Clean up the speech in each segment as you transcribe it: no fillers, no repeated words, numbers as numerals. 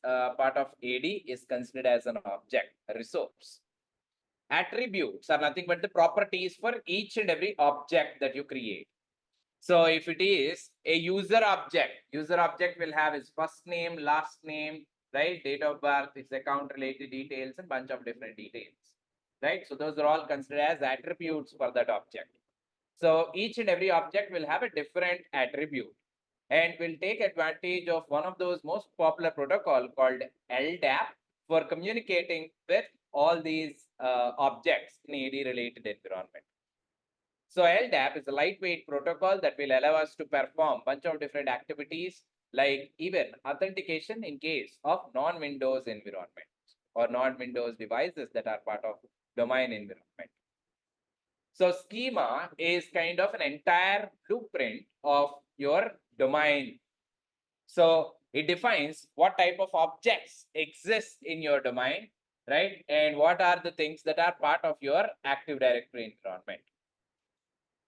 part of AD is considered as an object, a resource. Attributes are nothing but the properties for each and every object that you create. So if it is a user object will have its first name, last name, right? Date of birth, its account related details, and bunch of different details, right? So those are all considered as attributes for that object. So each and every object will have a different attribute, and will take advantage of one of those most popular protocol called LDAP for communicating with all these objects in AD related environment. So LDAP is a lightweight protocol that will allow us to perform a bunch of different activities, like even authentication in case of non-Windows environments or non-Windows devices that are part of domain environment. So schema is kind of an entire blueprint of your domain. So it defines what type of objects exist in your domain, right? And what are the things that are part of your Active Directory environment.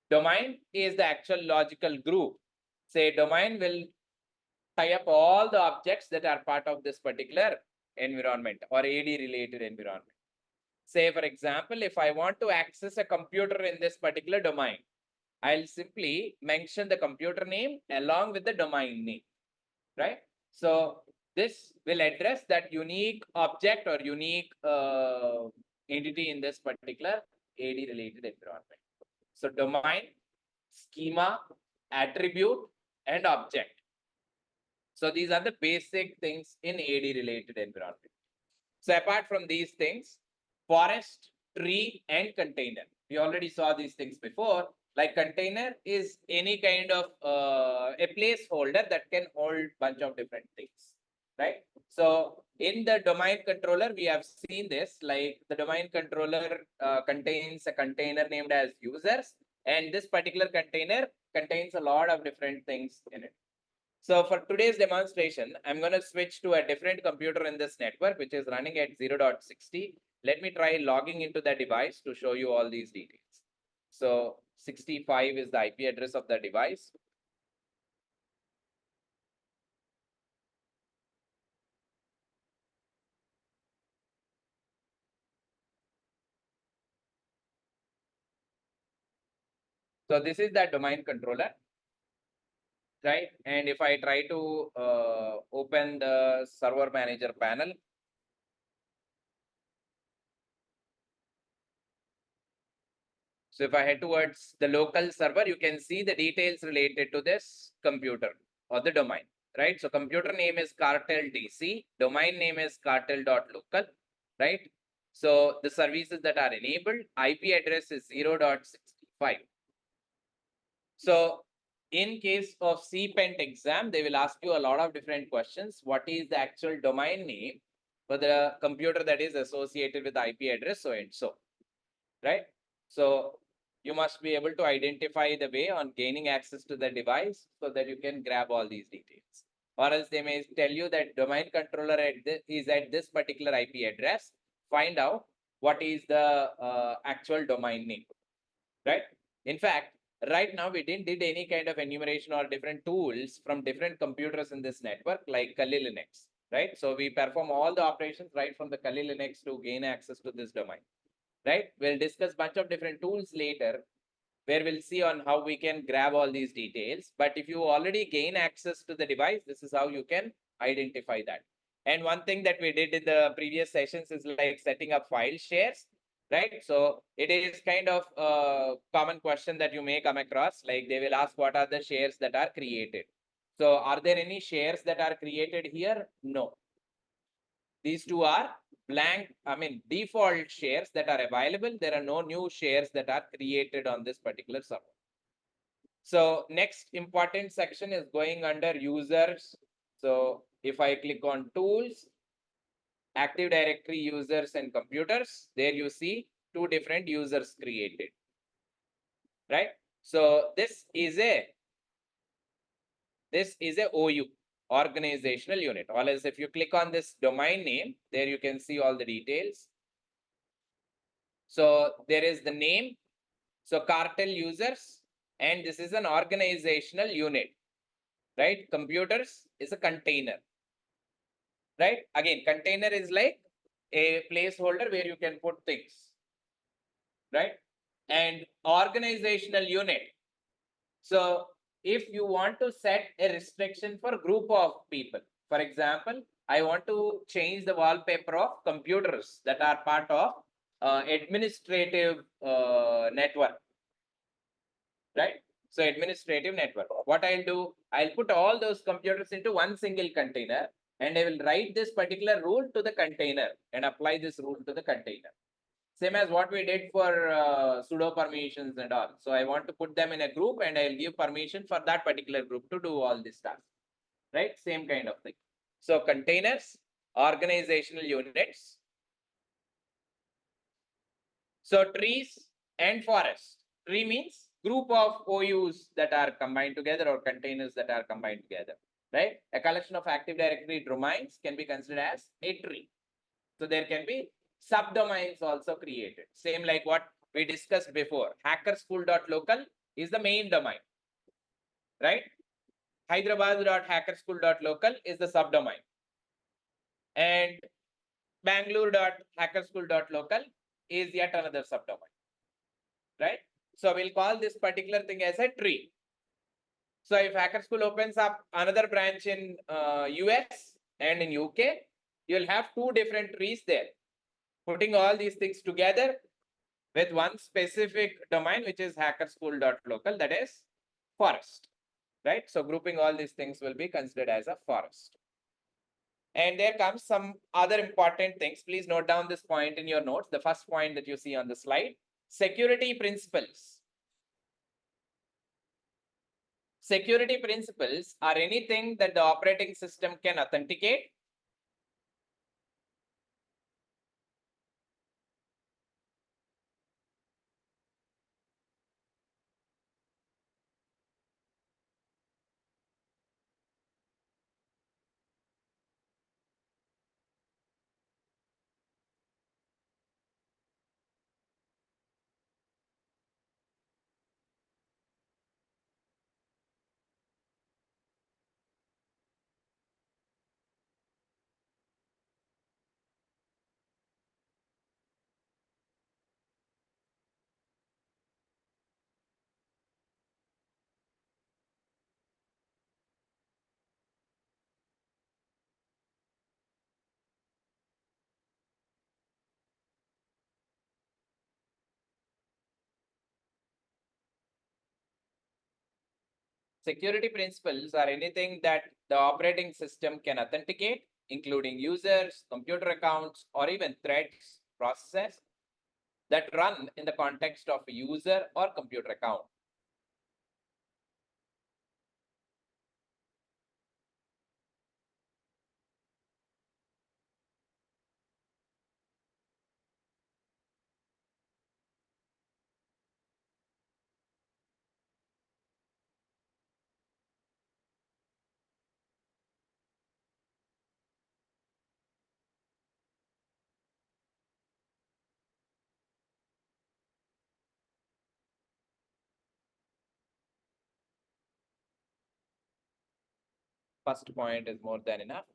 Domain is the actual logical group. Say domain will tie up all the objects that are part of this particular environment or AD related environment. Say, for example, if I want to access a computer in this particular domain, I'll simply mention the computer name along with the domain name, right? So this will address that unique object or unique entity in this particular AD related environment. So domain, schema, attribute, and object. So these are the basic things in AD related environment. So apart from these things, forest, tree, and container. We already saw these things before. Like container is any kind of a placeholder that can hold bunch of different things, right? So in the domain controller, we have seen this, like the domain controller contains a container named as users, and this particular container contains a lot of different things in it. So for today's demonstration, I'm going to switch to a different computer in this network, which is running at 0.60. Let me try logging into the device to show you all these details. So 65 is the IP address of the device. So this is the domain controller, right? And if I try to open the server manager panel, so if I head towards the local server, you can see the details related to this computer or the domain, right? So computer name is Cartel DC, domain name is cartel.local, right? So the services that are enabled, IP address is 0.65. So in case of CPENT exam, they will ask you a lot of different questions. What is the actual domain name for the computer that is associated with IP address so and so, right? So you must be able to identify the way on gaining access to the device so that you can grab all these details. Or else they may tell you that domain controller is at this particular IP address. Find out what is the actual domain name, right? In fact, right now we didn't did any kind of enumeration or different tools from different computers in this network like Kali Linux, right? So we perform all the operations right from the Kali Linux to gain access to this domain, right? We'll discuss bunch of different tools later where we'll see on how we can grab all these details. But if you already gain access to the device, this is how you can identify that. And one thing that we did in the previous sessions is like setting up file shares, right? So it is kind of a common question that you may come across, like they will ask what are the shares that are created. So are there any shares that are created here? No. These two are blank, default shares that are available. There are no new shares that are created on this particular server. So next important section is going under users. So if I click on tools, Active Directory users and computers, there you see two different users created, right? So this is a OU, organizational unit. Or else if you click on this domain name, there you can see all the details. So there is the name, so cartel users, and this is an organizational unit, right? Computers is a container. right? Again, container is like a placeholder where you can put things, right? And organizational unit. So if you want to set a restriction for group of people, for example, I want to change the wallpaper of computers that are part of administrative network, right? So administrative network. What I'll do, I'll put all those computers into one single container and I will write this particular rule to the container and apply this rule to the container. Same as what we did for sudo permissions and all. So I want to put them in a group and I'll give permission for that particular group to do all this stuff, right? Same kind of thing. So containers, organizational units. So trees and forest. Tree means group of OUs that are combined together or containers that are combined together, right? A collection of Active Directory domains can be considered as a tree. So there can be subdomains also created. Same like what we discussed before. Hackerschool.local is the main domain, right? Hyderabad.hackerschool.local is the subdomain. And Bangalore.hackerschool.local is yet another subdomain, right? So we'll call this particular thing as a tree. So if Hacker School opens up another branch in US and in UK, you'll have two different trees there. Putting all these things together with one specific domain, which is hackerschool.local, that is forest, right? So grouping all these things will be considered as a forest. And there comes some other important things. Please note down this point in your notes. The first point that you see on the slide, security principles. Security principles are anything that the operating system can authenticate. Security principles are anything that the operating system can authenticate, including users, computer accounts, or even threads, processes that run in the context of a user or computer account. First point is more than enough.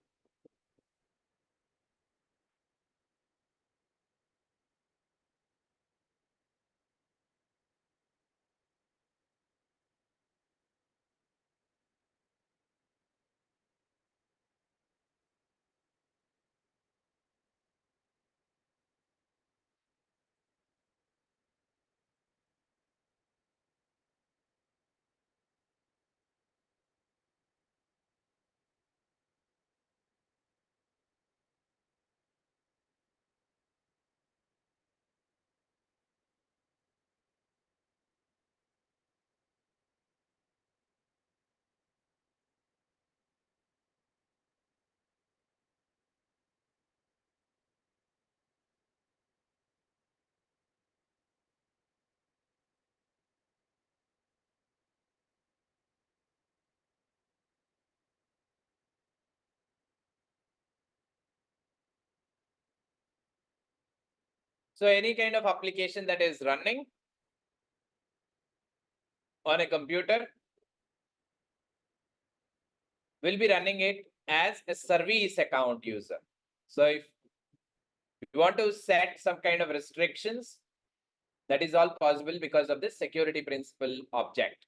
So any kind of application that is running on a computer will be running it as a service account user. So if you want to set some kind of restrictions, that is all possible because of this security principal object.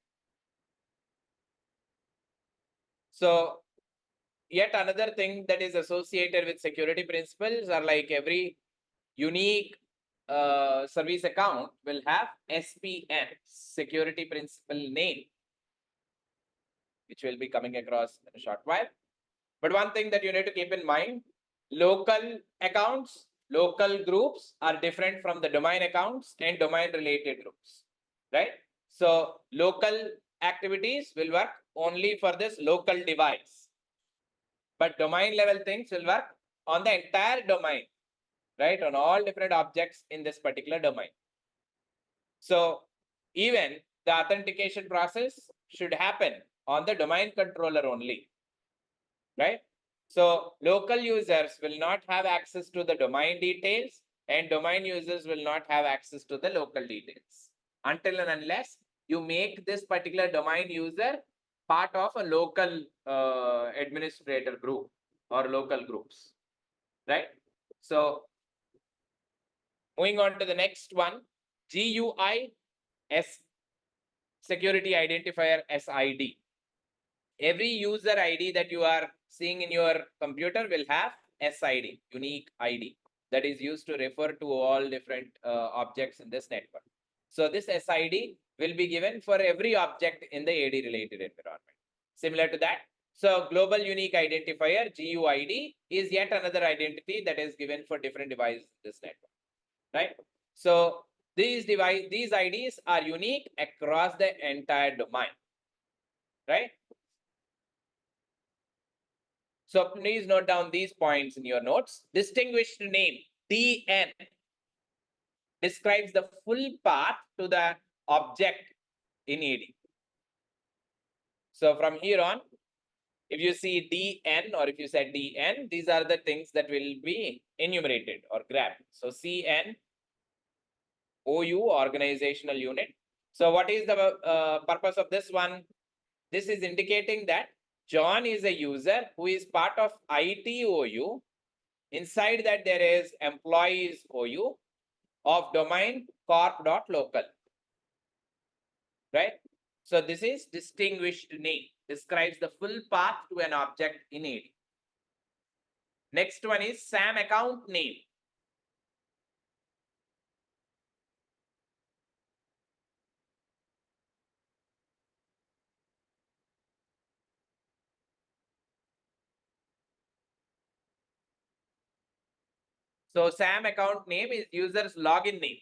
So yet another thing that is associated with security principles are like every unique service account will have SPN, security principal name, which will be coming across in a short while. But one thing that you need to keep in mind, local accounts, local groups are different from the domain accounts and domain related groups, right? So local activities will work only for this local device, but domain level things will work on the entire domain, right? On all different objects in this particular domain. So even the authentication process should happen on the domain controller only, right? So local users will not have access to the domain details and domain users will not have access to the local details until and unless you make this particular domain user part of a local administrator group or local groups, right? So moving on to the next one, GUI S security identifier SID. Every user ID that you are seeing in your computer will have SID, unique ID, that is used to refer to all different objects in this network. So this SID will be given for every object in the AD related environment. Similar to that, so global unique identifier GUID is yet another identity that is given for different devices in this network, right? So these IDs are unique across the entire domain, right? So please note down these points in your notes. Distinguished name, DN, describes the full path to the object in AD. So from here on, if you see DN or if you say DN, these are the things that will be enumerated or grabbed. So CN, OU, organizational unit. So what is the purpose of this one? This is indicating that John is a user who is part of ITOU. Inside that there is employees OU of domain corp.local, right? So this is distinguished name, describes the full path to an object in AD. Next one is SAM account name. So SAM account name is user's login name.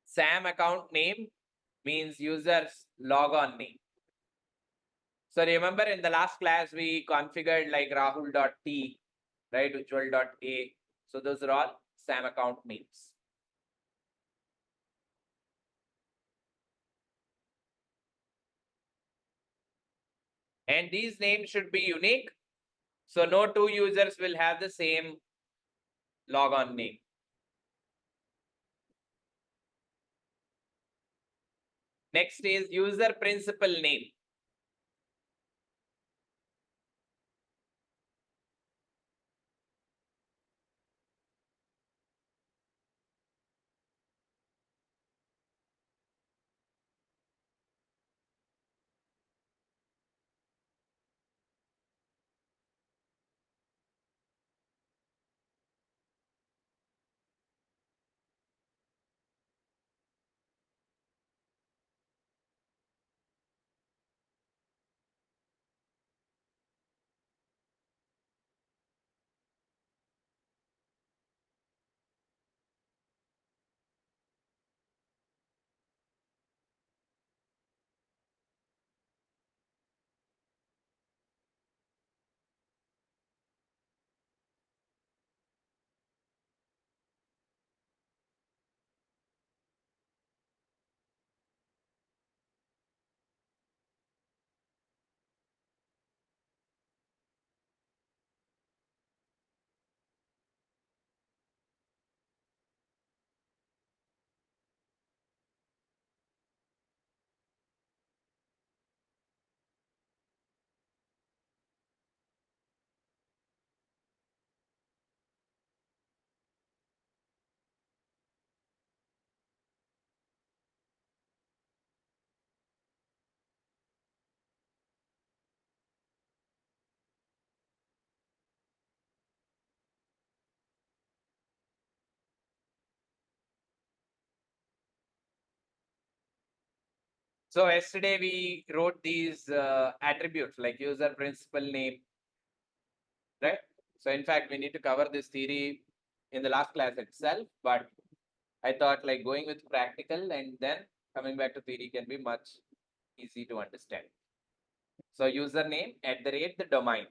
SAM account name means user's logon name. So remember in the last class we configured like rahul.t, right, ujjwal.a. So those are all SAM account names. And these names should be unique. So no two users will have the same logon name. Next is user principal name. So yesterday we wrote these attributes like user, principal, name, right? So in fact, we need to cover this theory in the last class itself, but I thought like going with practical and then coming back to theory can be much easy to understand. So username at the rate the domain.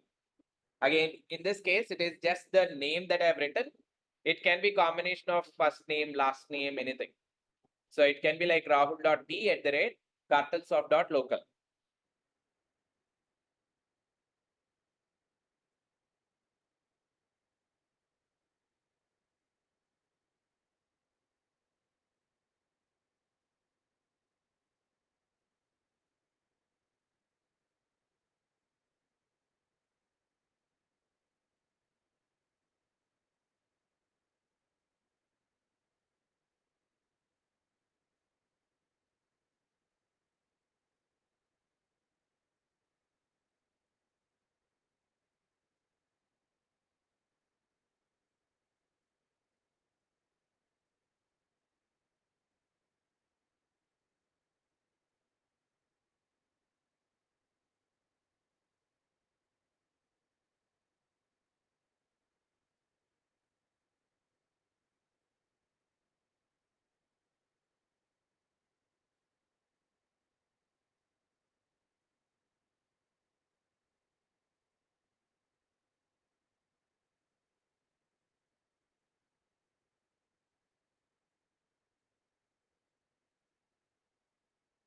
Again, in this case, it is just the name that I have written. It can be combination of first name, last name, anything. So it can be like rahul.t at the rate cartelsoft.local.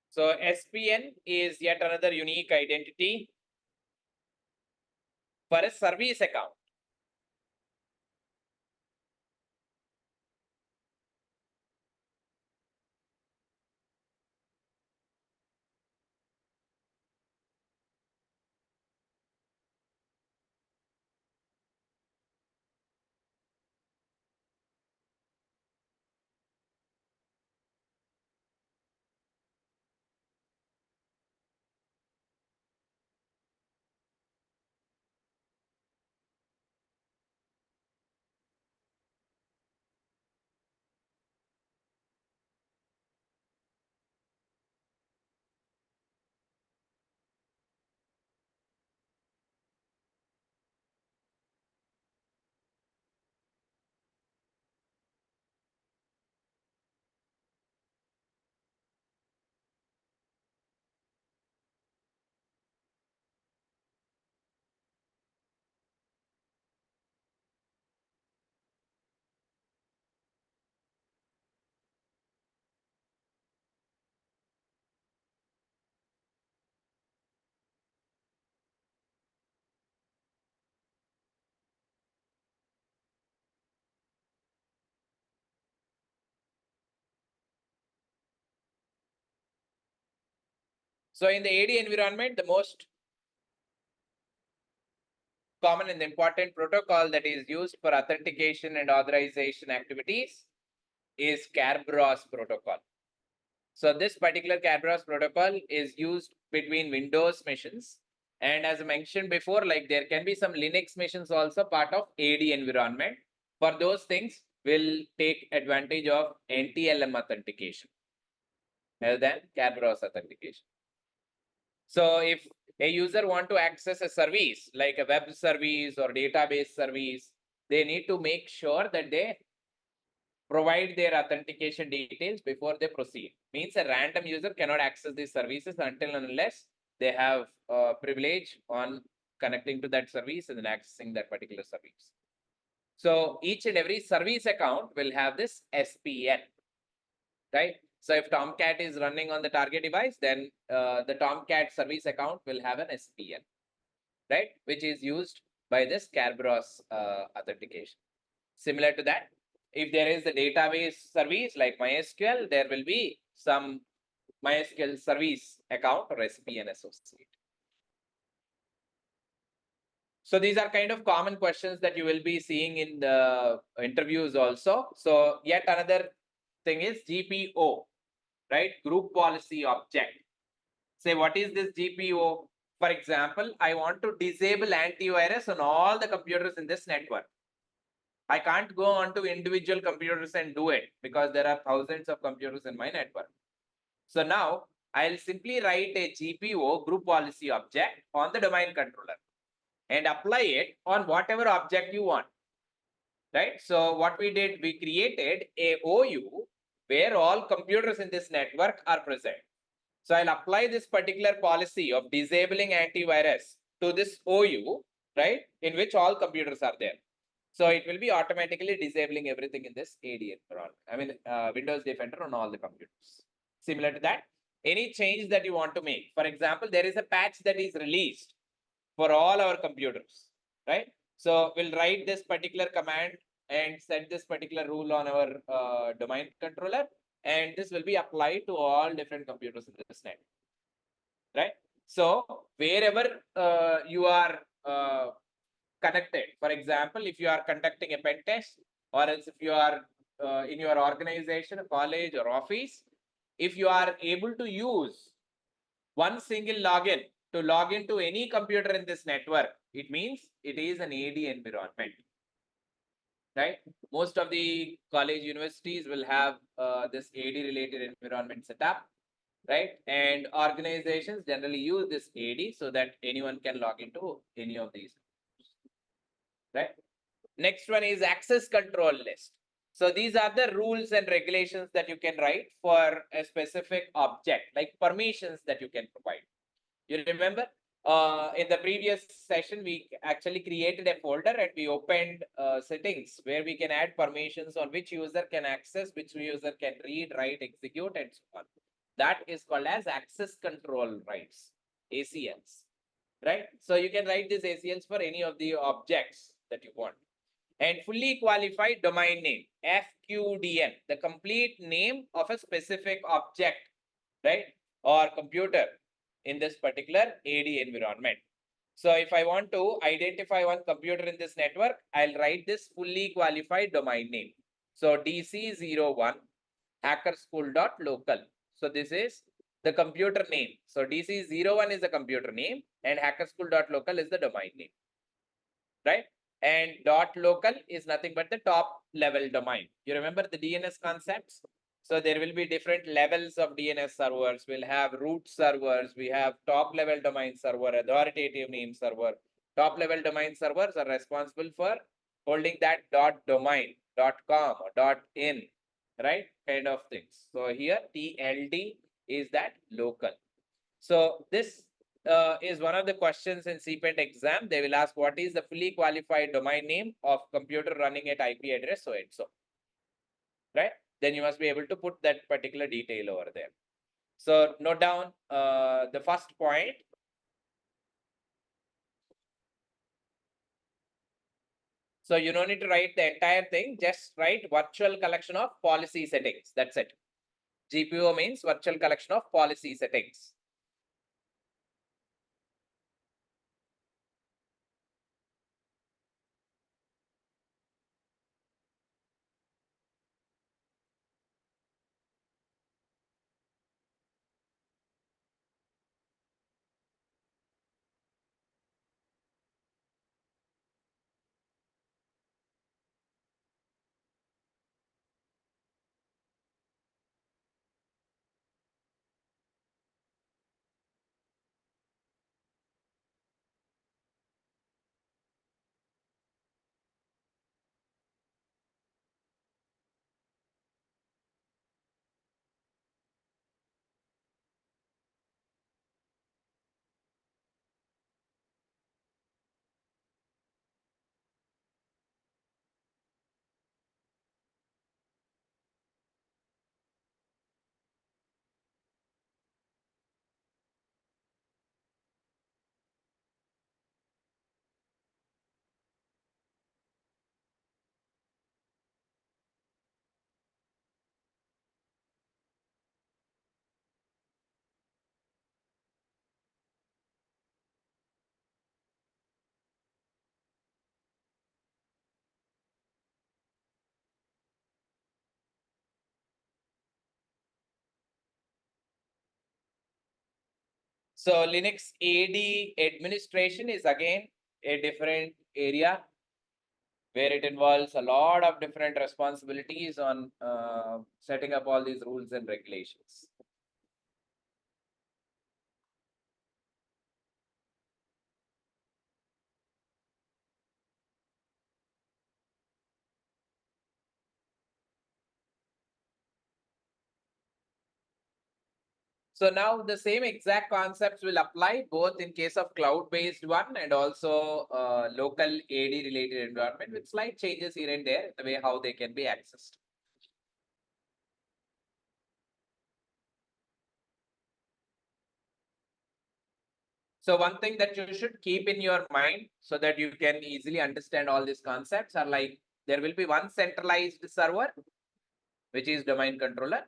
So SPN is yet another unique identity for a service account. So in the AD environment, the most common and important protocol that is used for authentication and authorization activities is Kerberos protocol. So this particular Kerberos protocol is used between Windows machines. And as I mentioned before, like there can be some Linux machines also part of AD environment. For those things, we'll take advantage of NTLM authentication rather than Kerberos authentication. So if a user want to access a service like a web service or database service, they need to make sure that they provide their authentication details before they proceed. Means a random user cannot access these services until and unless they have privilege on connecting to that service and then accessing that particular service. So each and every service account will have this SPN, right? So if Tomcat is running on the target device, then the Tomcat service account will have an SPN, right? Which is used by this Kerberos authentication. Similar to that, if there is a database service like MySQL, there will be some MySQL service account or SPN associated. So these are kind of common questions that you will be seeing in the interviews also. So yet another thing is GPO, right? Group policy object. Say, what is this GPO? For example, I want to disable antivirus on all the computers in this network. I can't go onto individual computers and do it because there are thousands of computers in my network. So now I'll simply write a GPO group policy object on the domain controller and apply it on whatever object you want. Right? So what we did, we created a OU where all computers in this network are present. So I'll apply this particular policy of disabling antivirus to this OU, right, in which all computers are there. So it will be automatically disabling everything in this AD environment. I mean, Windows Defender on all the computers. Similar to that, any change that you want to make. For example, there is a patch that is released for all our computers, right? So we'll write this particular command and set this particular rule on our domain controller, and this will be applied to all different computers in this net, right? So wherever you are connected, for example, if you are conducting a pen test, or else if you are in your organization, college or office, if you are able to use one single login to log into any computer in this network, it means it is an AD environment, right? Most of the college universities will have this AD related environment set up, right? And organizations generally use this AD so that anyone can log into any of these, right? Next one is access control list. So these are the rules and regulations that you can write for a specific object, like permissions that you can provide. You remember in the previous session, we actually created a folder and we opened settings where we can add permissions on which user can access, which user can read, write, execute, and so on. That is called as access control rights, ACLs, right? So you can write these ACLs for any of the objects that you want. And fully qualified domain name, FQDN, the complete name of a specific object, right? Or computer in this particular AD environment. So if I want to identify one computer in this network, I'll write this fully qualified domain name. So DC01 hackerschool.local. So this is the computer name. So DC01 is the computer name and hackerschool.local is the domain name, right? And .local is nothing but the top level domain. You remember the DNS concepts? So there will be different levels of DNS servers. We'll have root servers. We have top level domain server, authoritative name server. Top level domain servers are responsible for holding that .domain, .com or .in, right? Kind of things. So here TLD is that local. So this is one of the questions in CPET exam. They will ask what is the fully qualified domain name of computer running at IP address so and so, right? Then you must be able to put that particular detail over there. So note down the first point. So you don't need to write the entire thing, just write virtual collection of policy settings. That's it. GPO means virtual collection of policy settings. So Linux AD administration is again a different area where it involves a lot of different responsibilities on setting up all these rules and regulations. So now the same exact concepts will apply both in case of cloud-based one and also local AD related environment with slight changes here and there, the way how they can be accessed. So one thing that you should keep in your mind so that you can easily understand all these concepts are like there will be one centralized server, which is domain controller,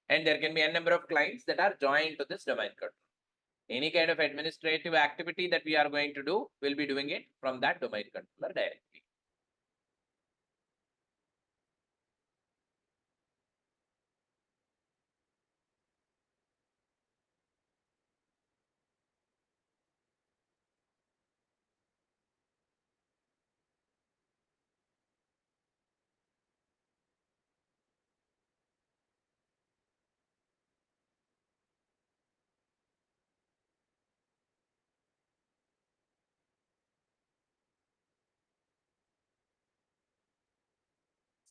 and there can be a number of clients that are joined to this domain controller. Any kind of administrative activity that we are going to do, we'll be doing it from that domain controller directly.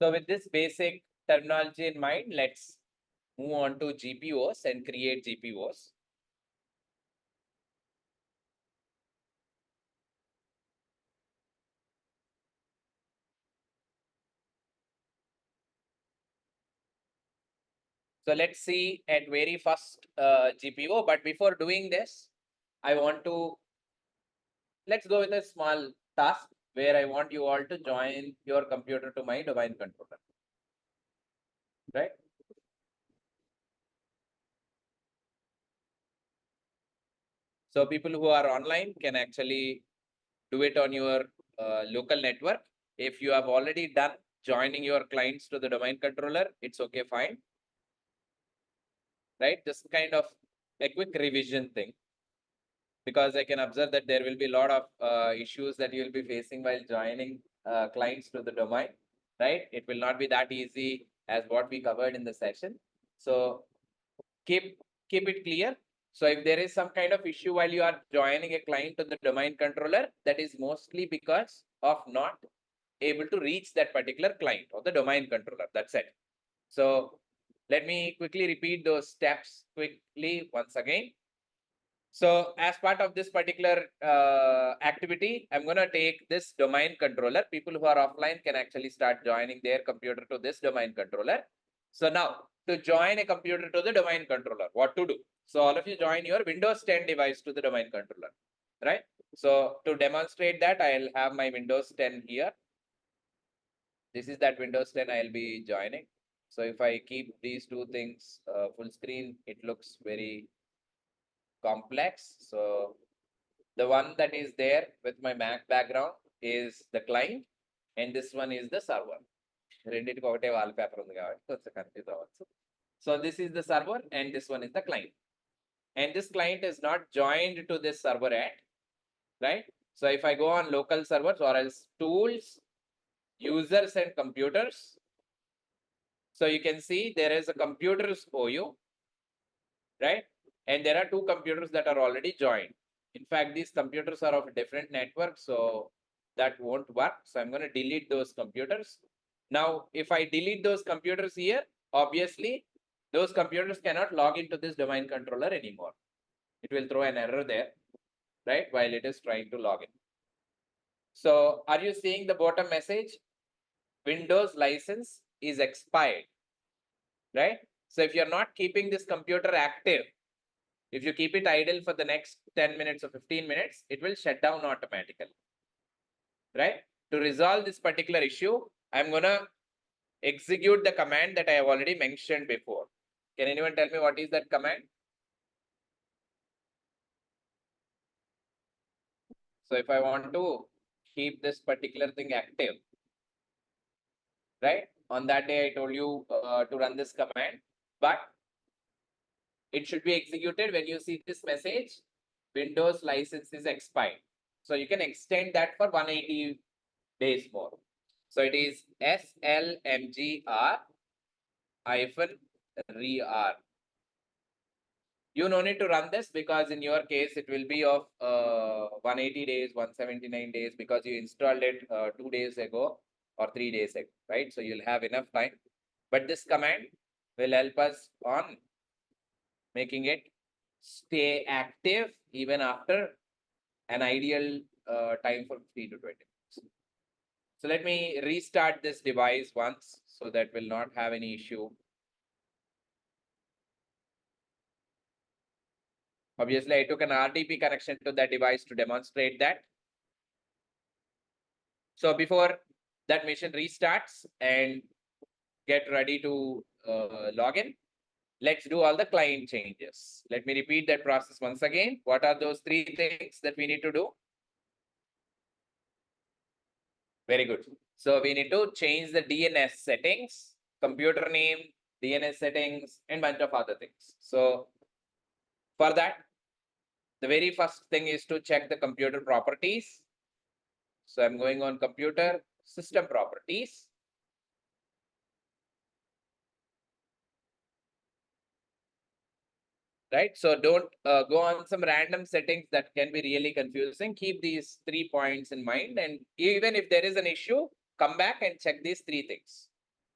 So with this basic terminology in mind, let's move on to GPOs and create GPOs. So let's see at very first GPO. But before doing this, I want to, let's go with a small task where I want you all to join your computer to my domain controller, right? So people who are online can actually do it on your local network. If you have already done joining your clients to the domain controller, it's okay, fine. Right? Just kind of a quick revision thing, because I can observe that there will be a lot of issues that you will be facing while joining clients to the domain, right? It will not be that easy as what we covered in the session. So keep it clear. So if there is some kind of issue while you are joining a client to the domain controller, that is mostly because of not able to reach that particular client or the domain controller. That's it. So let me quickly repeat those steps quickly once again. So as part of this particular activity, I'm going to take this domain controller. People who are offline can actually start joining their computer to this domain controller. So now to join a computer to the domain controller, what to do? So all of you join your Windows 10 device to the domain controller, right? So to demonstrate that, I'll have my Windows 10 here. This is that Windows 10 I'll be joining. So if I keep these two things full screen, it looks very complex. So the one that is there with my Mac background is the client, and this one is the server. రెండింటికి ఒకటే wall paper ఉంది కాబట్టి కొంచెం confuse అవ్వచ్చు. So this is the server and this one is the client. And this client is not joined to this server at, right? So if I go on local servers or else tools, users and computers, so you can see there is a computers OU, right? And there are two computers that are already joined. In fact, these computers are of a different network, so that won't work. So I'm going to delete those computers. Now, if I delete those computers here, obviously, those computers cannot log into this domain controller anymore. It will throw an error there, right, while it is trying to log in. So are you seeing the bottom message? Windows license is expired, right? So if you're not keeping this computer active, if you keep it idle for the next 10 minutes or 15 minutes, it will shut down automatically, right? To resolve this particular issue, I'm going to execute the command that I have already mentioned before. Can anyone tell me what is that command? So if I want to keep this particular thing active, right? On that day, I told you to run this command, but it should be executed when you see this message, Windows license is expired. So you can extend that for 180 days more. So it is SLMGR hyphen RER. You no need to run this because in your case, it will be of 180 days, 179 days because you installed it 2 days ago or 3 days ago, right? So you'll have enough time. But this command will help us on making it stay active even after an ideal time for 15 to 20 minutes. So let me restart this device once so that will not have any issue. Obviously, I took an RDP connection to that device to demonstrate that. So before that machine restarts and get ready to log in, let's do all the client changes. Let me repeat that process once again. What are those three things that we need to do? Very good. So we need to change the DNS settings, computer name, DNS settings, and bunch of other things. So for that, the very first thing is to check the computer properties. So I'm going on computer system properties. Right? So don't go on some random settings that can be really confusing. Keep these 3 points in mind. And even if there is an issue, come back and check these 3 things.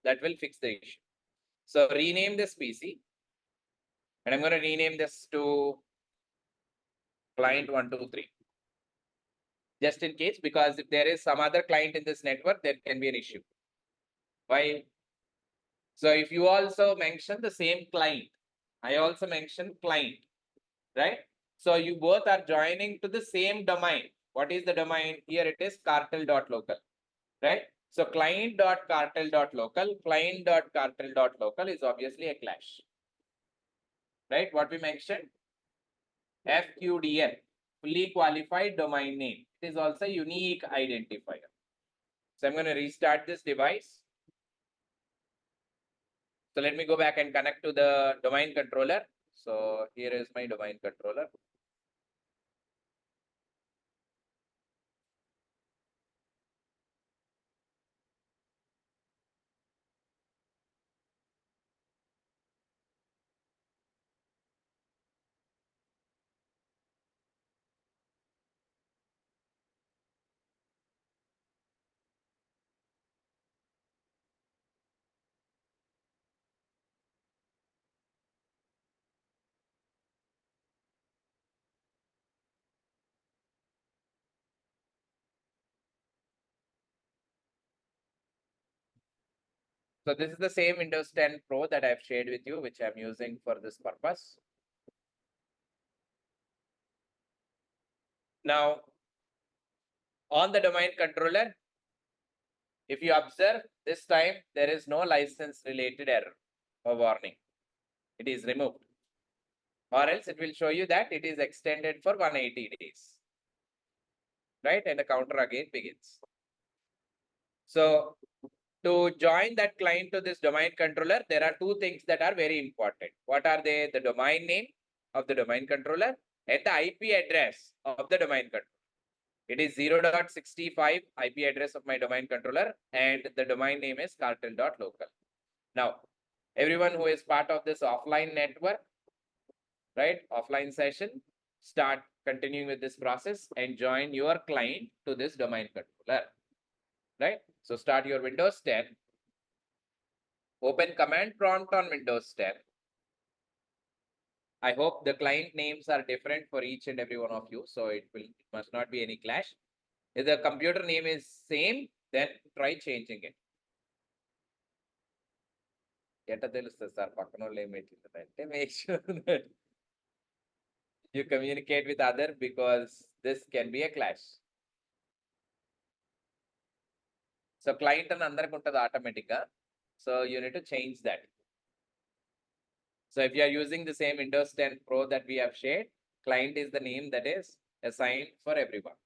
That will fix the issue. So rename this PC. And I'm going to rename this to client 123. Just in case, because if there is some other client in this network, there can be an issue. Why? So if you also mention the same client, I also mentioned client, right? So you both are joining to the same domain. What is the domain? Here it is cartel.local, right? So client.cartel.local, client.cartel.local is obviously a clash, right? What we mentioned, FQDN, fully qualified domain name. It is also a unique identifier. So I'm going to restart this device. So let me go back and connect to the domain controller. So here is my domain controller. So this is the same Windows 10 Pro that I've shared with you, which I'm using for this purpose. Now, on the domain controller, if you observe this time, there is no license related error or warning. It is removed. Or else it will show you that it is extended for 180 days. Right? And the counter again begins. So to join that client to this domain controller, there are 2 things that are very important. What are they? The domain name of the domain controller and the IP address of the domain controller. It is 0.65 IP address of my domain controller and the domain name is cartel.local. Now, everyone who is part of this offline network, right, offline session, start continuing with this process and join your client to this domain controller, right? So start your Windows 10, open command prompt on Windows 10. I hope the client names are different for each and every one of you, so it must not be any clash. If the computer name is same, then try changing it. Make sure that you communicate with other because this can be a clash. So client and అందరికి ఉంటుంది automatic. So you need to change that. So if you are using the same Windows 10 Pro that we have shared, client is the name that is assigned for everyone.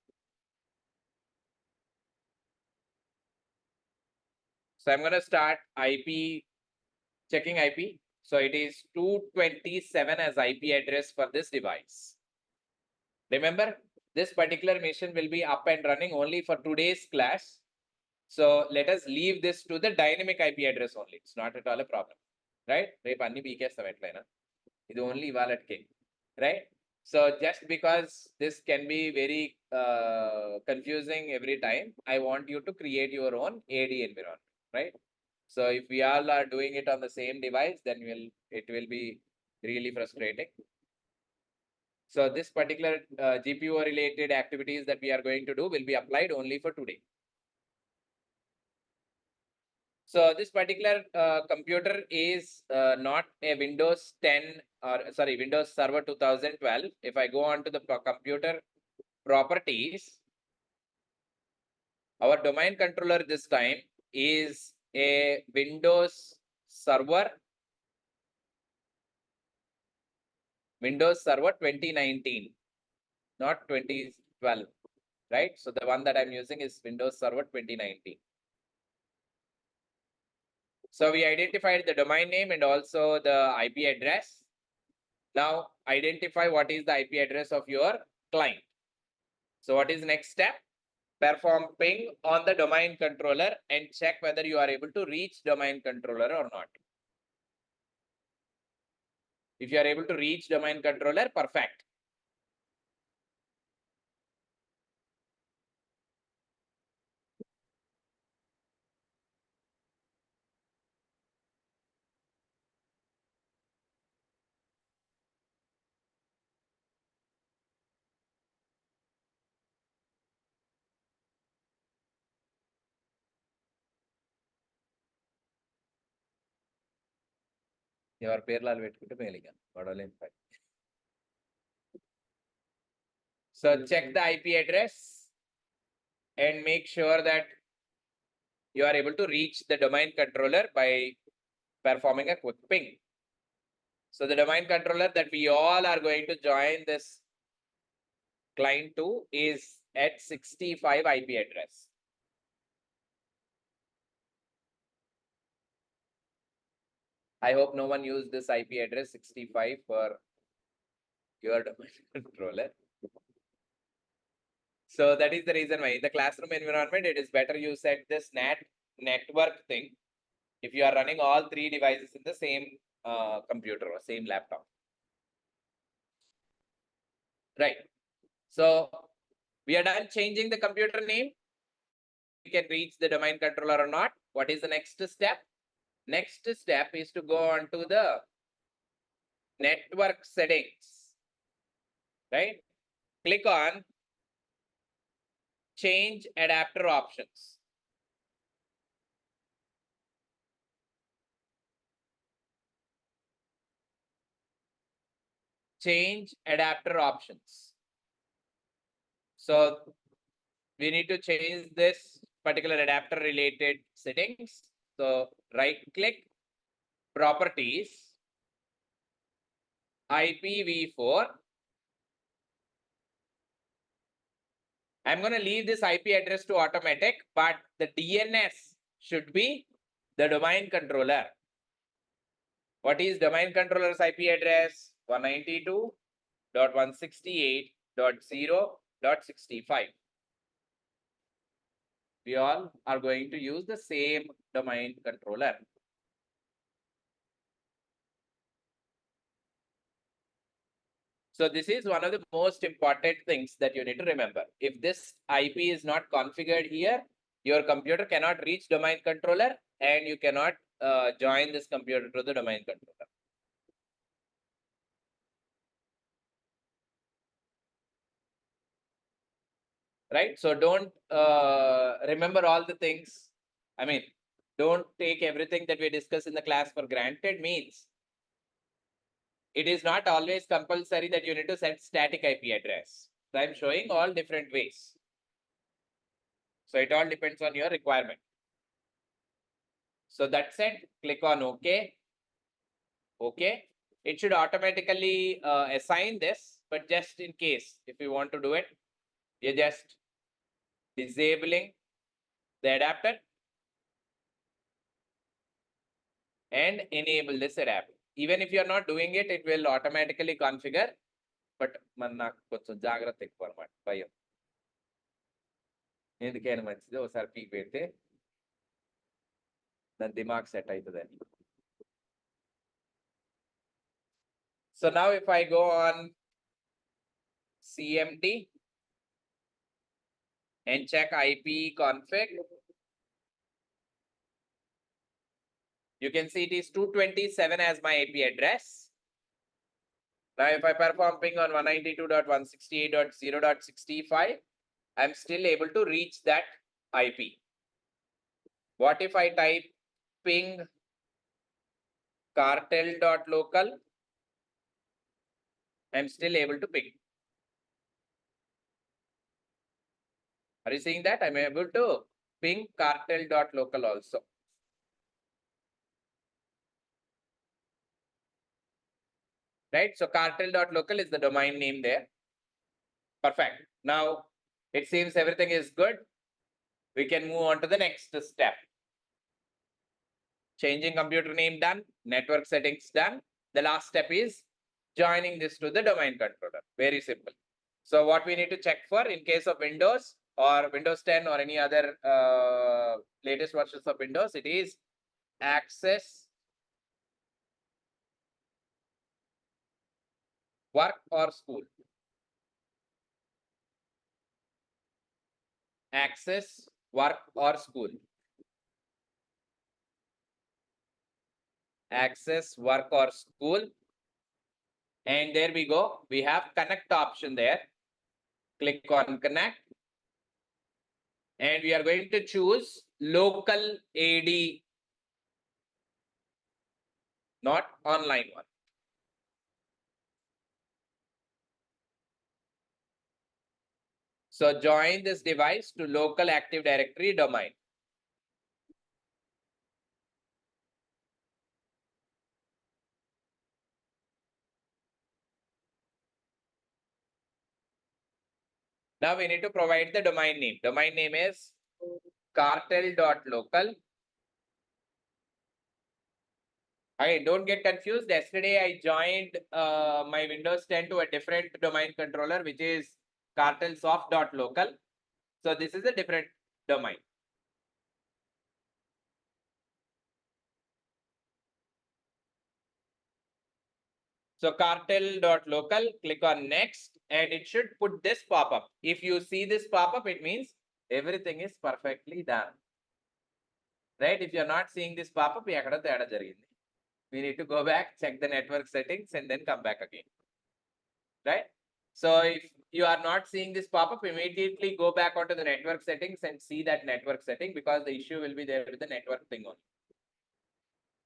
So I'm going to start IP, checking IP. So it is 227 as IP address for this device. Remember, this particular machine will be up and running only for today's class. So let us leave this to the dynamic IP address only. It's not at all a problem, right? It's only wallet cake, right? So just because this can be very confusing every time, I want you to create your own AD environment, right? So if we all are doing it on the same device, then it will be Really frustrating. So this particular GPU related activities that we are going to do will be applied only for today. So this particular computer is not a Windows 10 or sorry, Windows Server 2012. If I go on to the computer properties, our domain controller this time is a Windows Server 2019, not 2012, right? So the one that I'm using is Windows Server 2019. So we identified the domain name and also the IP address. Now identify what is the IP address of your client. So what is the next step? Perform ping on the domain controller and check whether you are able to reach domain controller or not. If you are able to reach domain controller, perfect. Your పేర్లాలు పెట్టుకుంటే మేలిగా పడవలేం పని. So check the IP address and make sure that you are able to reach the domain controller by performing a quick ping. So the domain controller that we all are going to join this client to is at 65 IP address. I hope no one used this IP address 65 for your domain controller. So that is the reason why in the classroom environment, it is better you set this network thing if you are running all three devices in the same computer or same laptop. Right. So we are done changing the computer name. We can reach the domain controller or not. What is the next step? Next step is to go on to the network settings. Right. Click on change adapter options. Change adapter options. So we need to change this particular adapter related settings. So right click, properties, IPv4. I'm going to leave this IP address to automatic, but the DNS should be the domain controller. What is domain controller's IP address? 192.168.0.65. We all are going to use the same domain controller. So this is one of the most important things that you need to remember. If this IP is not configured here, your computer cannot reach domain controller and you cannot join this computer to the domain controller. Right? So don't remember all the things. I mean, don't take everything that we discuss in the class for granted. Means it is not always compulsory that you need to set static IP address. So I'm showing all different ways. So it all depends on your requirement. So that said, click on OK. Okay. It should automatically assign this, but just in case, if you want to do it, you're just disabling the adapter and enable this adapter. Even if you are not doing it, it will automatically configure. But నాకు కొంచెం జాగ్రత్త ఎక్కువ అన్నమాట భయం. ఎందుకైనా మంచిది ఒకసారి peak పెడితే దాని దిమాగ్ సెట్ అవుతుందని. So now if I go on CMD and check IP config, you can see it is 227 as my IP address. Now, if I perform ping on 192.168.0.65, I'm still able to reach that IP. What if I type ping cartel.local? I'm still able to ping. Are you seeing that? I'm able to ping cartel.local also. Right? So cartel.local is the domain name there. Perfect. Now, it seems everything is good. We can move on to the next step. Changing computer name done, network settings done. The last step is joining this to the domain controller. Very simple. So what we need to check for in case of Windows or Windows 10 or any other latest versions of Windows, it is access work or school. Access work or school. Access work or school. And there we go. We have connect option there. Click on connect. And we are going to choose local AD, not online one. So join this device to local Active Directory domain. Now we need to provide the domain name. Domain name is cartel.local. Okay, don't get confused. Yesterday I joined my Windows 10 to a different domain controller, which is cartelsoft.local. So this is a different domain. So cartel.local, click on next, and it should put this pop-up. If you see this pop-up, it means everything is perfectly done. Right? If you're not seeing this pop-up, we need to go back, check the network settings, and then come back again. Right? So if you are not seeing this pop-up, immediately go back onto the network settings and see that network setting, because the issue will be there with the network thing only.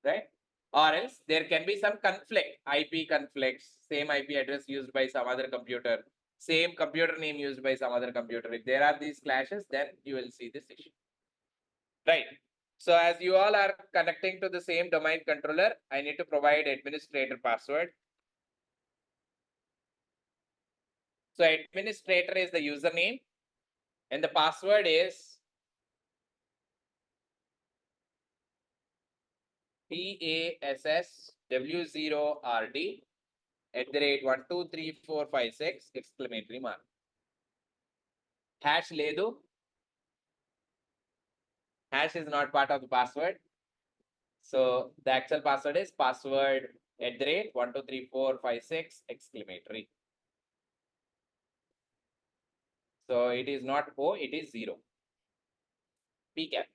Right? Or else there can be some conflict, IP conflicts, same IP address used by some other computer, same computer name used by some other computer. If there are these clashes, then you will see this issue. Right. So as you all are connecting to the same domain controller, I need to provide administrator password. So administrator is the username and the password is PASSW0RD @12345 exclamatory mark. Hash ledu. Hash is not part of the password. So the actual password is password @12345 exclamatory. So it is not O, it is 0. PCAP.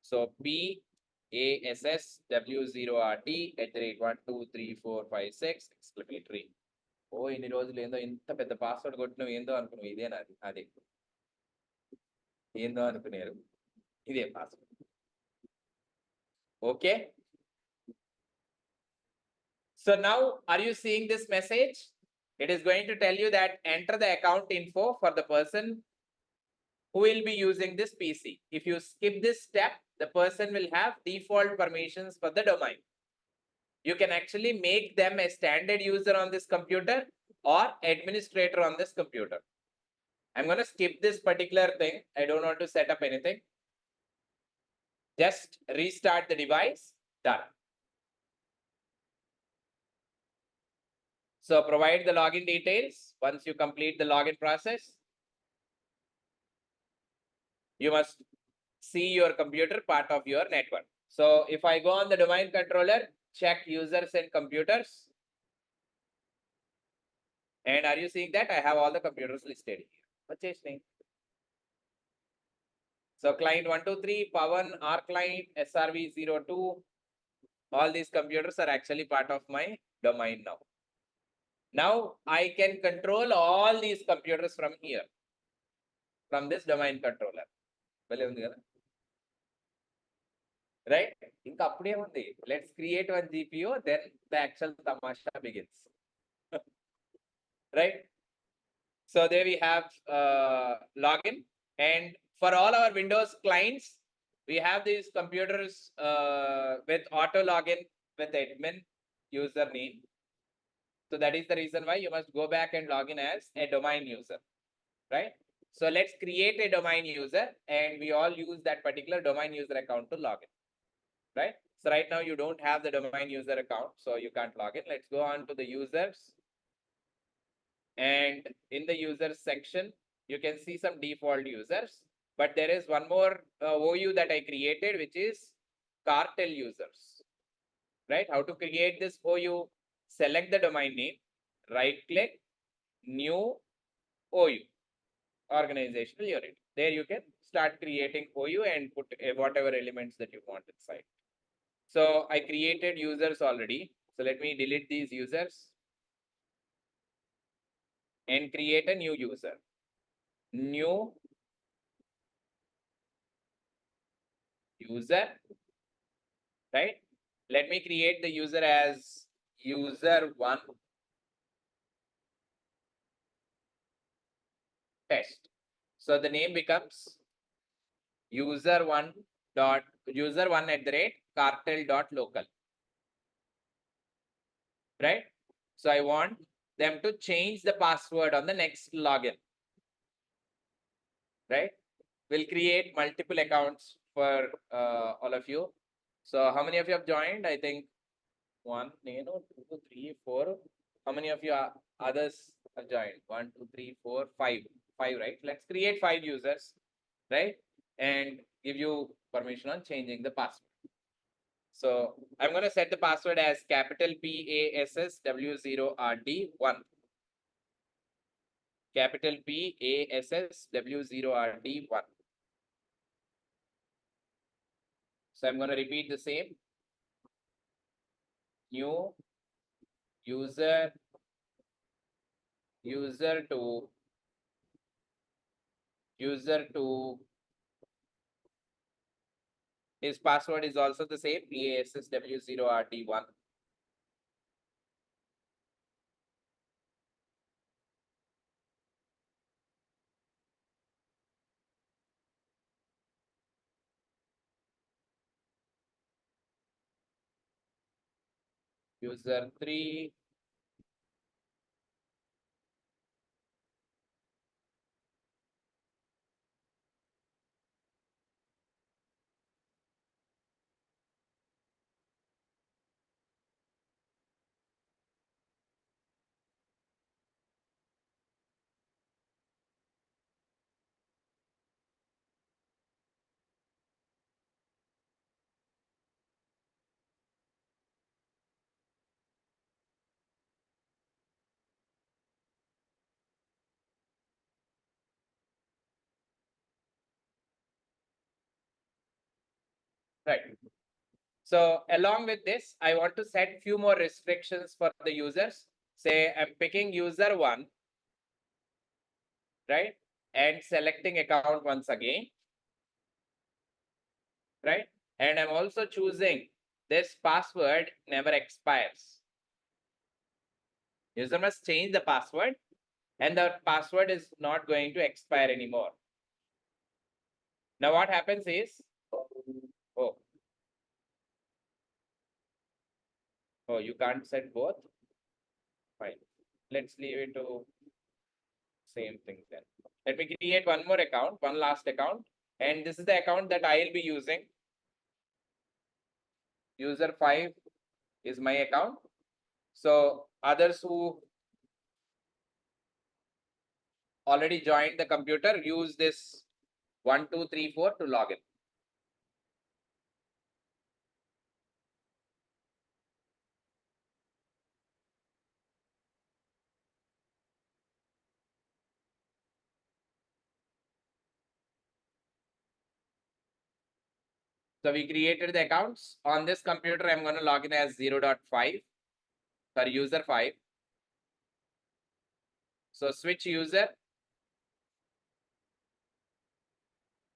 So PASSW0RD @12345 exclamatory. ఓ ఇన్ని రోజులు ఏందో ఇంత పెద్ద password కొట్టినవి ఏందో అనుకున్నావు, ఇదేనా అది ఏందో అనుకున్నారు, ఇదే password. Okay. So now are you seeing this message? It is going to tell you that enter the account info for the person who will be using this PC. If you skip this step, the person will have default permissions for the domain. You can actually make them a standard user on this computer or administrator on this computer. I'm going to skip this particular thing. I don't want to set up anything. Just restart the device. Done. So provide the login details. Once you complete the login process, you must see your computer part of your network. So if I go on the domain controller, check users and computers. And are you seeing that? I have all the computers listed here. So client 123, Pawan, R client, SRV02. all these computers are actually part of my domain now. Now I can control all these computers from here, from this domain controller. Right? Let's create one GPU, then the actual tamasha begins. Right? So there we have login, and for all our Windows clients, we have these computers with auto login with admin username. So that is the reason why you must go back and log in as a domain user, right? So let's create a domain user, and we all use that particular domain user account to log in, right? So right now you don't have the domain user account, so you can't log in. Let's go on to the users. And in the users section, you can see some default users, but there is one more OU that I created, which is cartel users, right? How to create this OU? Select the domain name, right click, new OU, organizational unit. There you can start creating OU and put whatever elements that you want inside. So I created users already. So let me delete these users and create a new user. New user, right? Let me create the user as user1 test. So the name becomes user1 dot user1 at the rate cartel.local, right? So I want them to change the password on the next login, right? We'll create multiple accounts for all of you. So how many of you have joined? I think 1, 2, 3, 4. How many of you others have joined? 1, 2, 3, 4, 5. 5, right? Let's create 5 users, right? And give you permission on changing the password. So I'm going to set the password as capital PASSW0RD1. Capital PASSW0RD1. So I'm going to repeat the same. New user, user2, user2. His password is also the same, PASSW0RD1. User3, right? So along with this, I want to set few more restrictions for the users. Say I'm picking user1, right? And selecting account once again, right? And I'm also choosing this password never expires. User must change the password and the password is not going to expire anymore. Now what happens is, oh, you can't set both. Fine. Let's leave it to same thing then. Let me create one more account, one last account. And this is the account that I'll be using. User5 is my account. So others who already joined the computer use this 1, 2, 3, 4 to log in. So we created the accounts. On this computer, I'm going to log in as 0.5 for user 5. So switch user,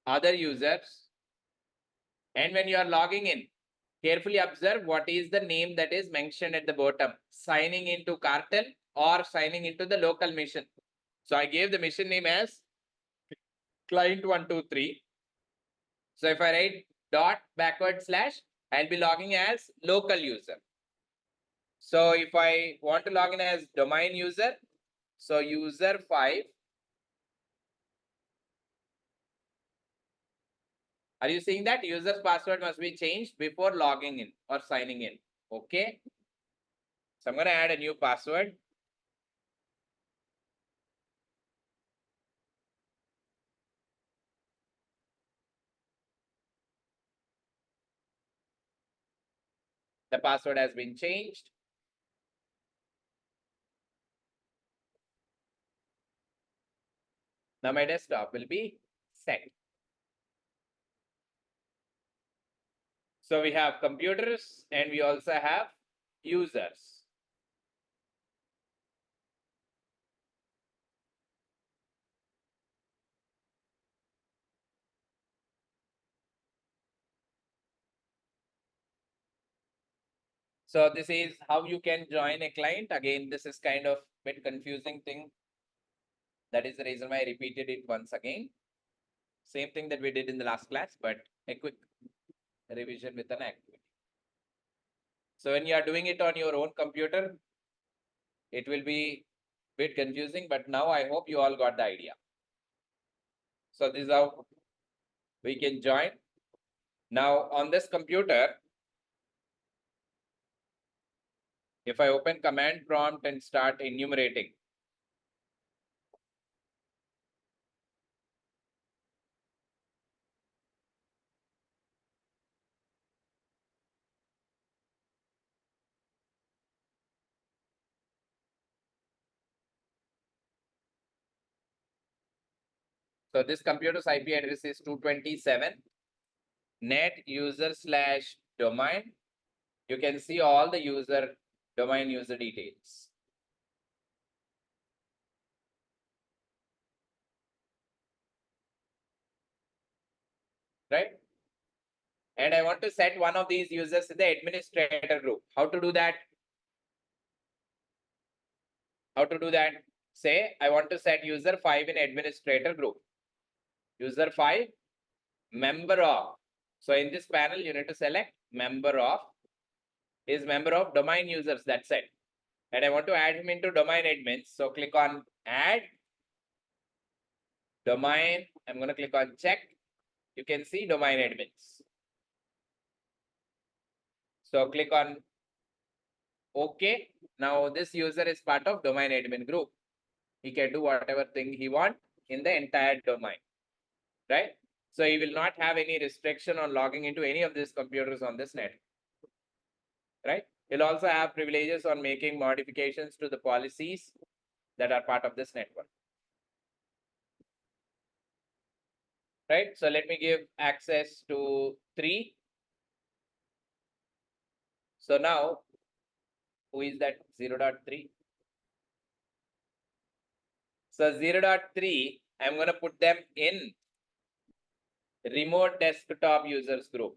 other users. And when you are logging in, carefully observe what is the name that is mentioned at the bottom. Signing into Cartel or signing into the local mission. So I gave the mission name as client123. So if I write dot backward slash, I'll be logging as local user. So if I want to log in as domain user, so user 5. Are you seeing that user's password must be changed before logging in or signing in? Okay. So I'm going to add a new password. The password has been changed. Now my desktop will be set. So we have computers and we also have users. So this is how you can join a client. Again, this is kind of bit confusing thing. That is the reason why I repeated it once again. Same thing that we did in the last class, but a quick revision with an activity. So when you are doing it on your own computer, it will be a bit confusing, but now I hope you all got the idea. So this is how we can join. Now on this computer, if I open command prompt and start enumerating, so this computer's IP address is 227 net user slash domain. You can see all the user domain user details. Right? And I want to set one of these users in the administrator group. How to do that? How to do that? Say, I want to set user 5 in administrator group. User 5, member of. So in this panel, you need to select member of. Is member of domain users, that's it. And I want to add him into domain admins. So click on add domain. I'm going to click on check. You can see domain admins. So click on OK. Now this user is part of domain admin group. He can do whatever thing he wants in the entire domain, right? So he will not have any restriction on logging into any of these computers on this net, right? He'll also have privileges on making modifications to the policies that are part of this network, right? So let me give access to 3. So now, who is that 0.3? So 0.3, I'm going to put them in remote desktop users group,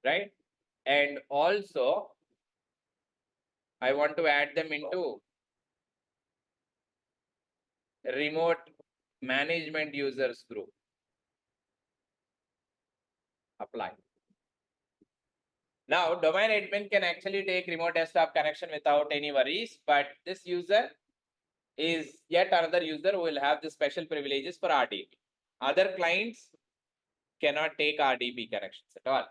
right? And also, I want to add them into remote management users group. Apply. Now, domain admin can actually take remote desktop connection without any worries, but this user is yet another user who will have the special privileges for RDP. Other clients cannot take RDP connections at all.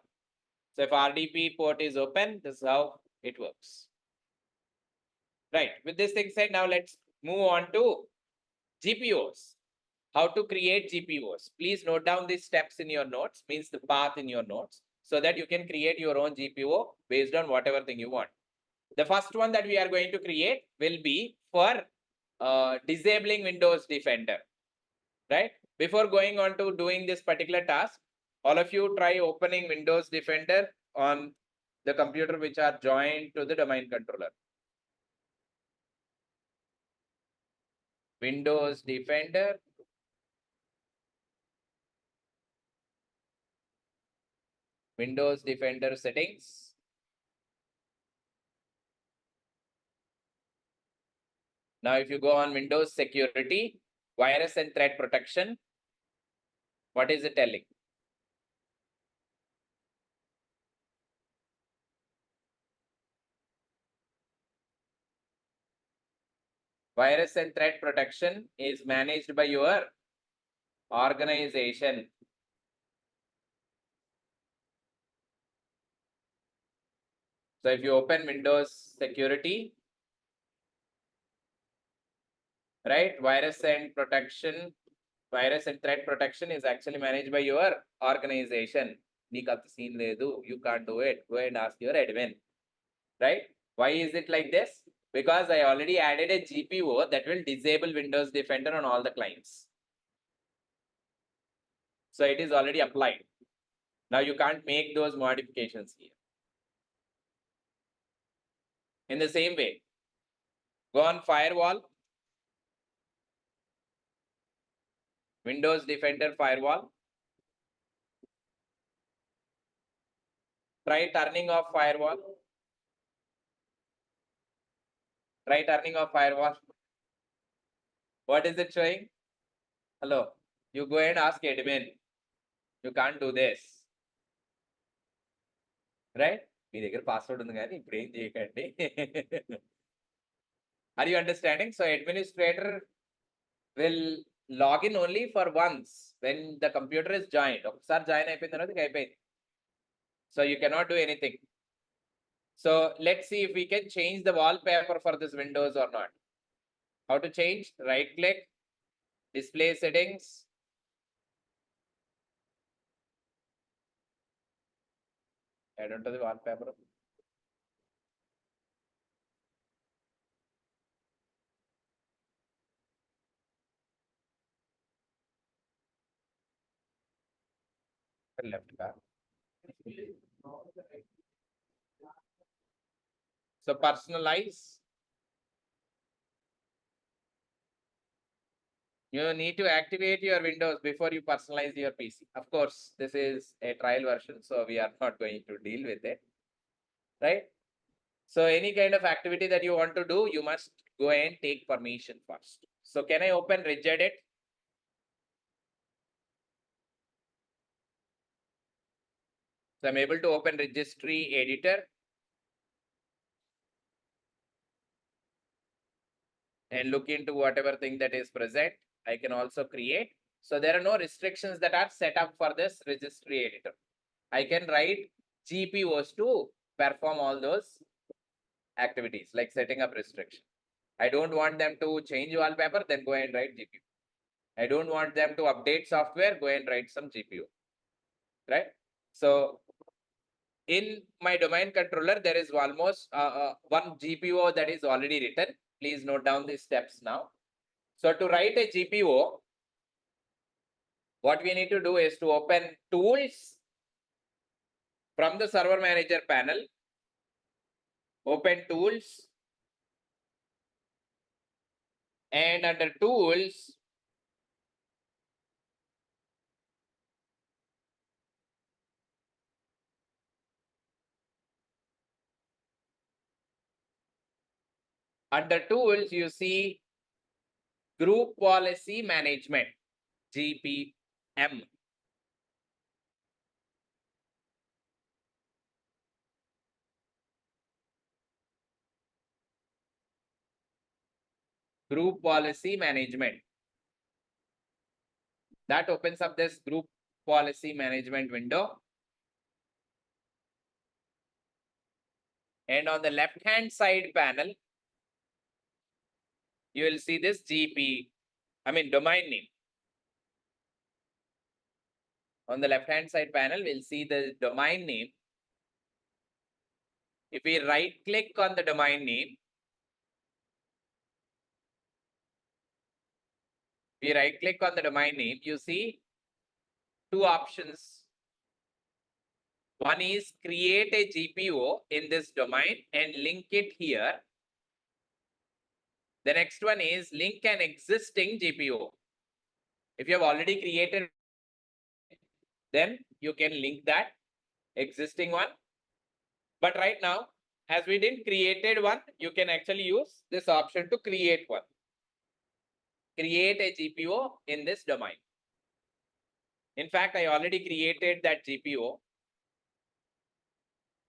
So if RDP port is open, this is how it works. Right. With this thing said, now let's move on to GPOs. How to create GPOs. Please note down these steps in your notes, means the path in your notes, so that you can create your own GPO based on whatever thing you want. The first one that we are going to create will be for disabling Windows Defender, right? Before going on to doing this particular task, all of you try opening Windows Defender on the computer which are joined to the domain controller. Windows Defender. Windows Defender settings. Now, if you go on Windows Security, virus and threat protection, what is it telling? Virus and threat protection is managed by your organization. So if you open Windows Security, right, virus and threat protection is actually managed by your organization. You can't do it. Go and ask your admin, right? Why is it like this? Because I already added a GPO that will disable Windows Defender on all the clients. So it is already applied. Now you can't make those modifications here. In the same way, go on firewall, Windows Defender firewall. Try turning off firewall. Try turning off firewall. What is it showing? Hello. You go and ask admin. You can't do this. Right? మీ దగ్గర password ఉంది కానీ ఇప్పుడు ఏం చేయకండి. Are you understanding? So administrator will log in only for once when the computer is joined. ఒకసారి join అయిపోయిన తర్వాత ఇక అయిపోయింది. So you cannot do anything. So let's see if we can change the wallpaper for this Windows or not. How to change? Right click, display settings. Add on to the wallpaper. Left car. So personalize. You need to activate your Windows before you personalize your PC. Of course, this is a trial version, so we are not going to deal with it, right? So any kind of activity that you want to do, you must go and take permission first. So can I open Regedit? So I'm able to open registry editor. And look into whatever thing that is present. I can also create. So there are no restrictions that are set up for this registry editor. I can write GPOs to perform all those activities like setting up restriction. I don't want them to change wallpaper, then go and write GPO. I don't want them to update software, go and write some GPO, right? So in my domain controller, there is almost one GPO that is already written. Please note down these steps now. So to write a GPO, what we need to do is to open tools from the server manager panel, open tools, and under tools, you see group policy management, GPM. Group policy management. That opens up this group policy management window. And on the left-hand side panel, you will see this domain name. On the left-hand side panel, we'll see the domain name. If we right-click on the domain name, we right click on the domain name, you see two options. One is create a GPO in this domain and link it here. The next one is link an existing GPO. If you have already created, then you can link that existing one. But right now, as we didn't created one, you can actually use this option to create one. Create a GPO in this domain. In fact, I already created that GPO.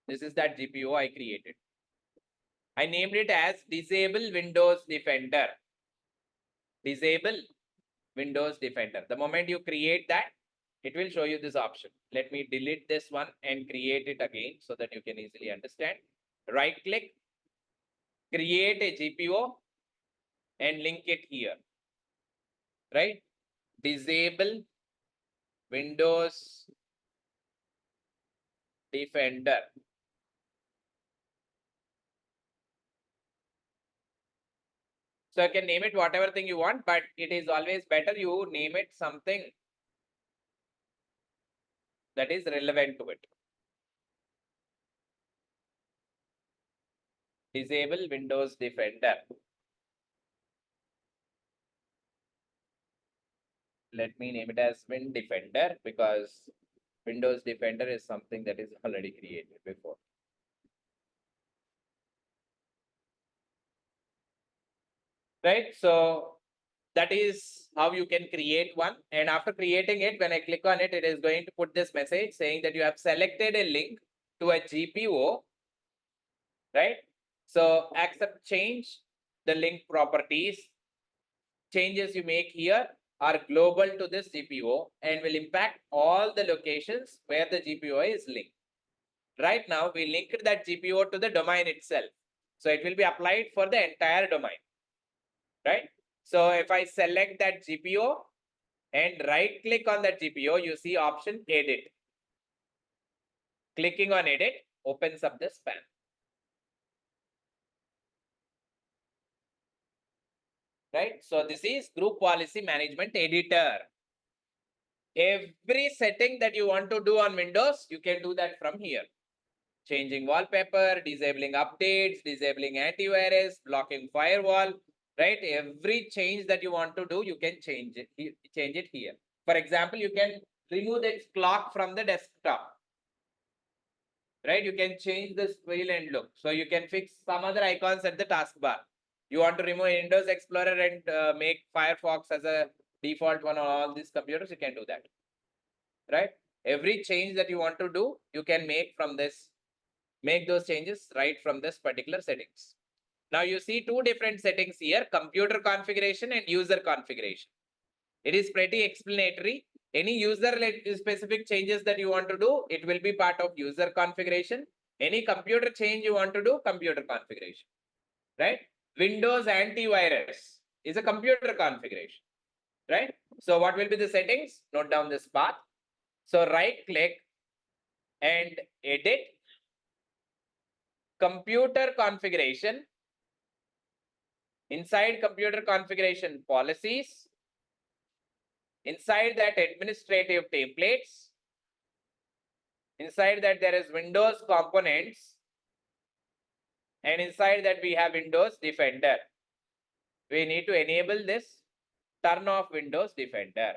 This is that GPO I created. I named it as Disable Windows Defender. Disable Windows Defender. The moment you create that, it will show you this option. Let me delete this one and create it again so that you can easily understand. Right click, create a GPO and link it here. Right? Disable Windows Defender. So you can name it whatever thing you want, but it is always better you name it something that is relevant to it. Disable Windows Defender. Let me name it as Win Defender because Windows Defender is something that is already created before. Right? So that is how you can create one. And after creating it, when I click on it, it is going to put this message saying that you have selected a link to a GPO, right? So accept change the link properties. Changes you make here are global to this GPO and will impact all the locations where the GPO is linked. Right now, we linked that GPO to the domain itself. So it will be applied for the entire domain, right? So if I select that GPO and right click on that GPO, you see option edit. Clicking on edit opens up the span. Right? So this is group policy management editor. Every setting that you want to do on Windows, you can do that from here. Changing wallpaper, disabling updates, disabling antivirus, blocking firewall, right? Every change that you want to do, you can change it here. For example, you can remove this clock from the desktop, right? You can change the feel and look. So you can fix some other icons at the taskbar. You want to remove Windows Explorer and make Firefox as a default one on all these computers, you can do that, right? Every change that you want to do, you can make from this. Make those changes right from this particular settings. Now you see two different settings here, computer configuration and user configuration. It is pretty explanatory. Any user specific changes that you want to do, it will be part of user configuration. Any computer change you want to do, computer configuration, right? Windows antivirus is a computer configuration, right? So what will be the settings? Note down this path. So right click and edit computer configuration. Inside computer configuration policies, inside that administrative templates, inside that there is Windows components, and inside that we have Windows Defender. We need to enable this, turn off Windows Defender.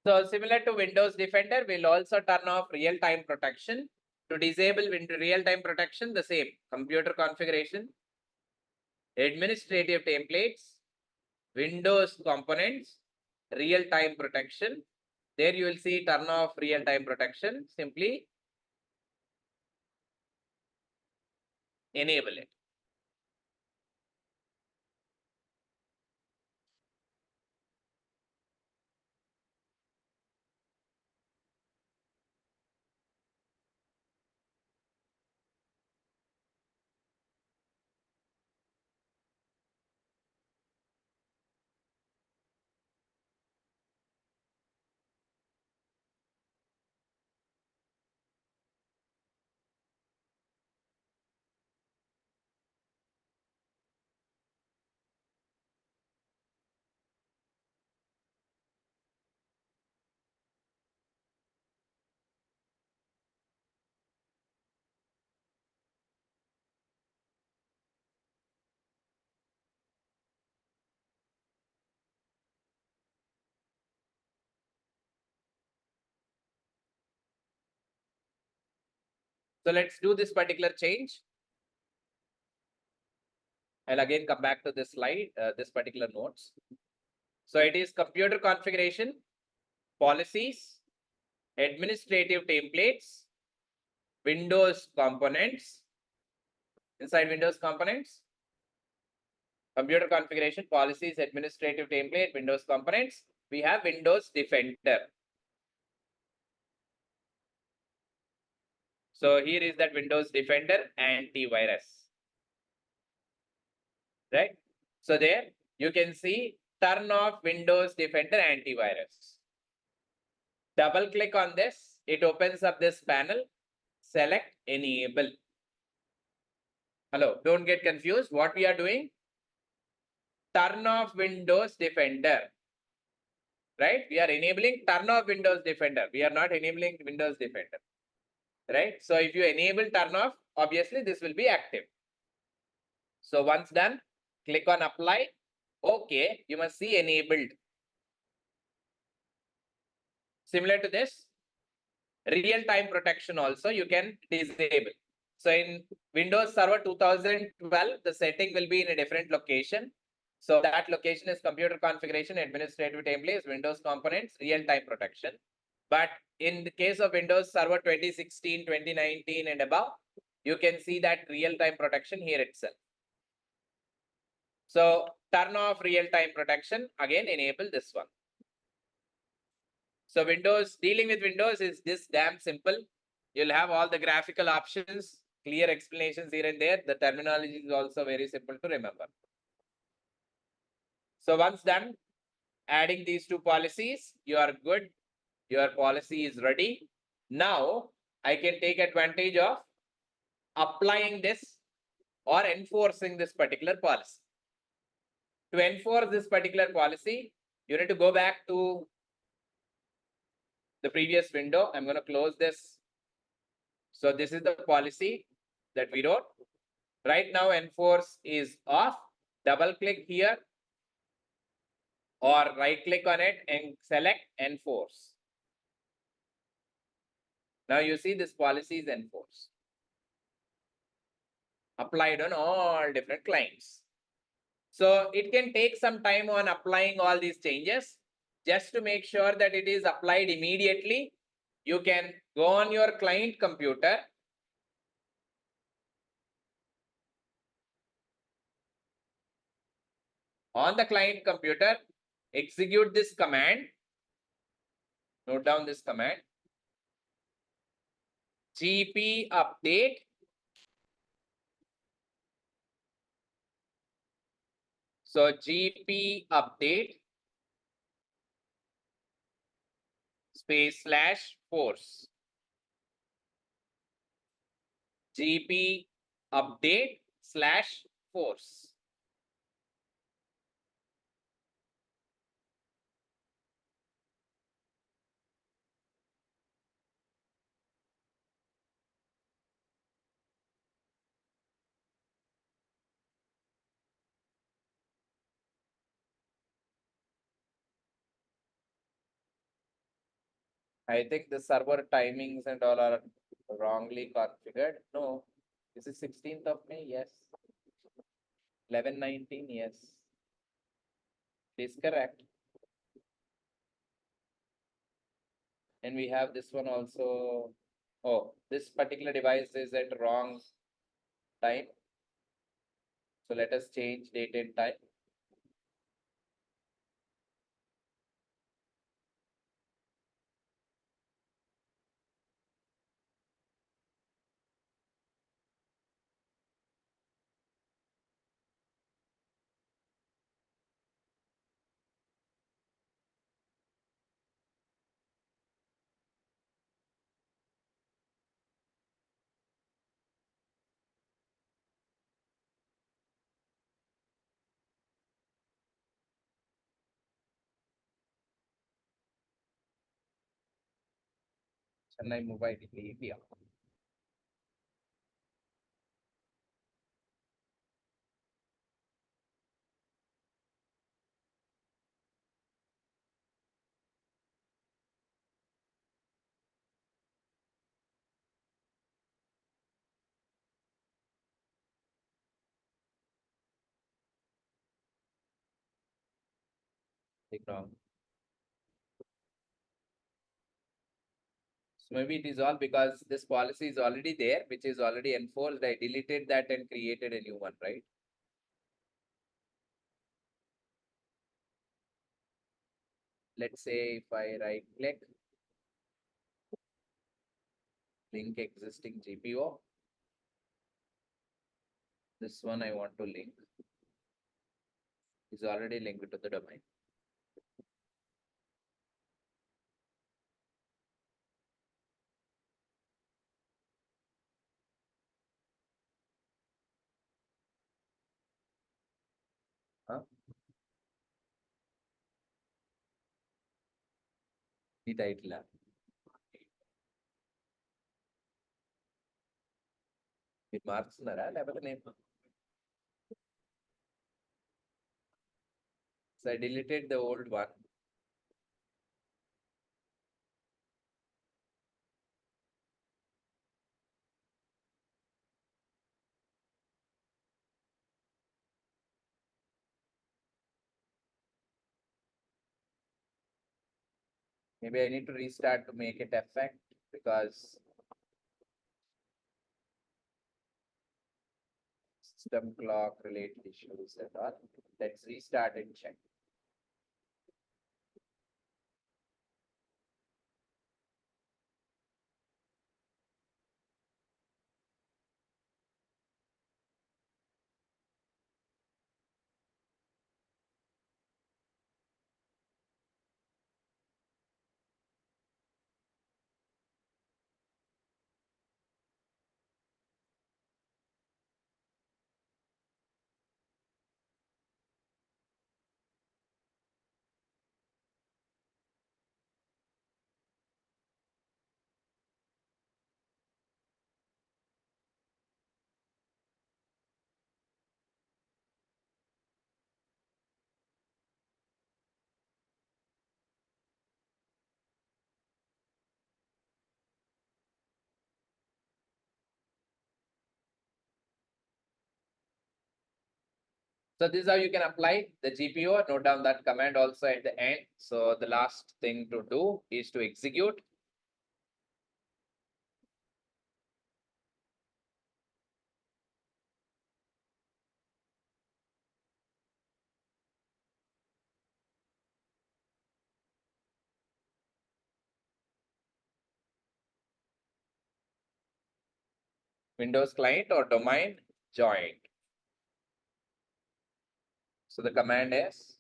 So similar to Windows Defender, we'll also turn off real-time protection. To disable real-time protection, the same computer configuration, administrative templates, Windows components, real-time protection. There you will see turn off real-time protection. Simply enable it. So let's do this particular change. I'll again come back to this slide, this particular notes. So it is computer configuration, policies, administrative templates, Windows components. Inside Windows components, computer configuration, policies, administrative template, Windows components. We have Windows Defender. So here is that Windows Defender antivirus. Right? So there you can see turn off Windows Defender antivirus. Double click on this. It opens up this panel. Select enable. Hello, don't get confused. What we are doing? Turn off Windows Defender. Right? We are enabling turn off Windows Defender. We are not enabling Windows Defender. Right? So if you enable turn off, obviously this will be active. So once done, click on apply. Okay, you must see enabled. Similar to this, real-time protection also you can disable. So in Windows Server 2012, the setting will be in a different location. So that location is computer configuration, administrative templates, Windows components, real-time protection. But in the case of Windows Server 2016, 2019 and above, you can see that real-time protection here itself. So turn off real-time protection, again enable this one. So Windows, dealing with Windows is this damn simple. You'll have all the graphical options, clear explanations here and there. The terminology is also very simple to remember. So once done, adding these two policies, you are good. Your policy is ready. Now I can take advantage of applying this or enforcing this particular policy. To enforce this particular policy, you need to go back to the previous window. I'm going to close this. So this is the policy that we wrote. Right now, enforce is off. Double click here or right click on it and select enforce. Now you see this policy is enforced. Applied on all different clients. So it can take some time on applying all these changes. Just to make sure that it is applied immediately, you can go on your client computer. On the client computer, execute this command. Note down this command. GP update. So GP update space / force. GP update / force. I think the server timings and all are wrongly configured. No, this is 16th of May. Yes. 11:19. Yes. It is correct. And we have this one also. Oh, this particular device is at wrong time. So let us change date and time. Chennai Mumbai Delhi, India. Take wrong. So maybe it is all because this policy is already there, which is already enforced. I deleted that and created a new one, right? Let's say if I right click, link existing GPO. This one I want to link is already linked to the domain. Huh? The title. It marks level name. So I deleted the old one. Maybe I need to restart to make it effect because system clock related issues and all. Let's restart and check. So this is how you can apply the GPO. Note down that command also at the end. So the last thing to do is to execute. Windows client or domain joined. So the command is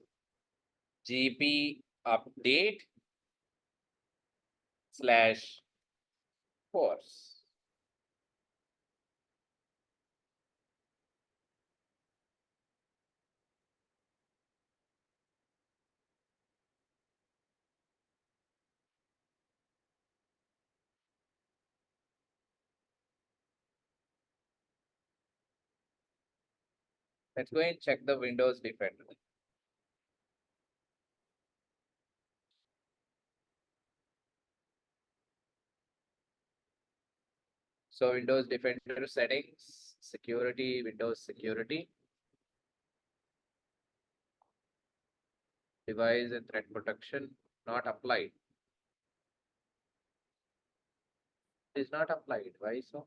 gp update slash force. Let's go and check the Windows Defender. So Windows Defender settings, security, Windows security, device and threat protection, not applied. It is not applied. Why so?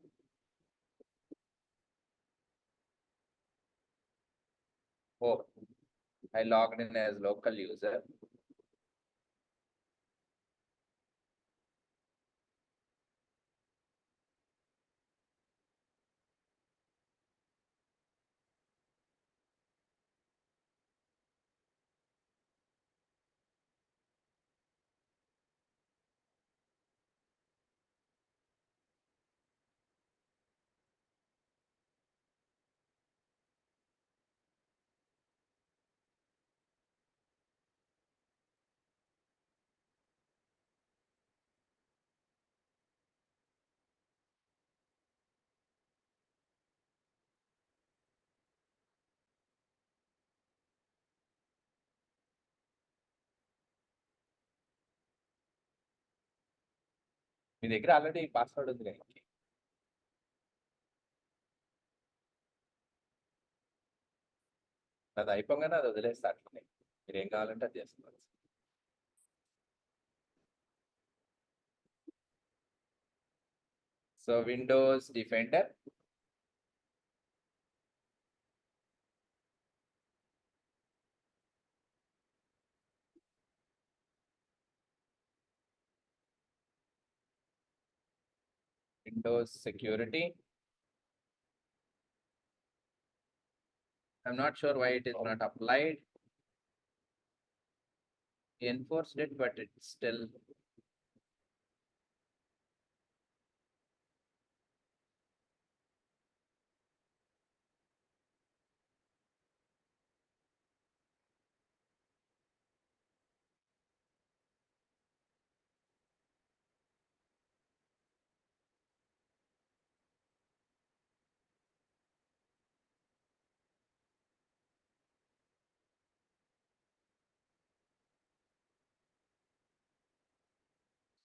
Oh, I logged in as local user. మీ దగ్గర already password ఉంది కదా అది అయిపోగానే అది వదిలేస్తా అట్లనే మీరు ఏం కావాలంటే అది చేసుకోవచ్చు so Windows defender Windows security I'm not sure why it is not applied. Enforced it, but it's still.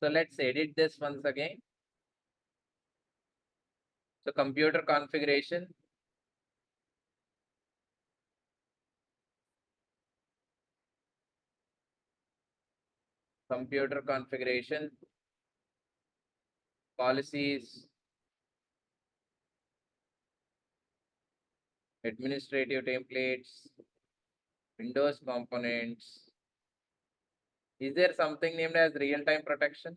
So let's edit this once again. So computer configuration. Computer configuration. Policies. Administrative templates. Windows components. Is there something named as real-time protection?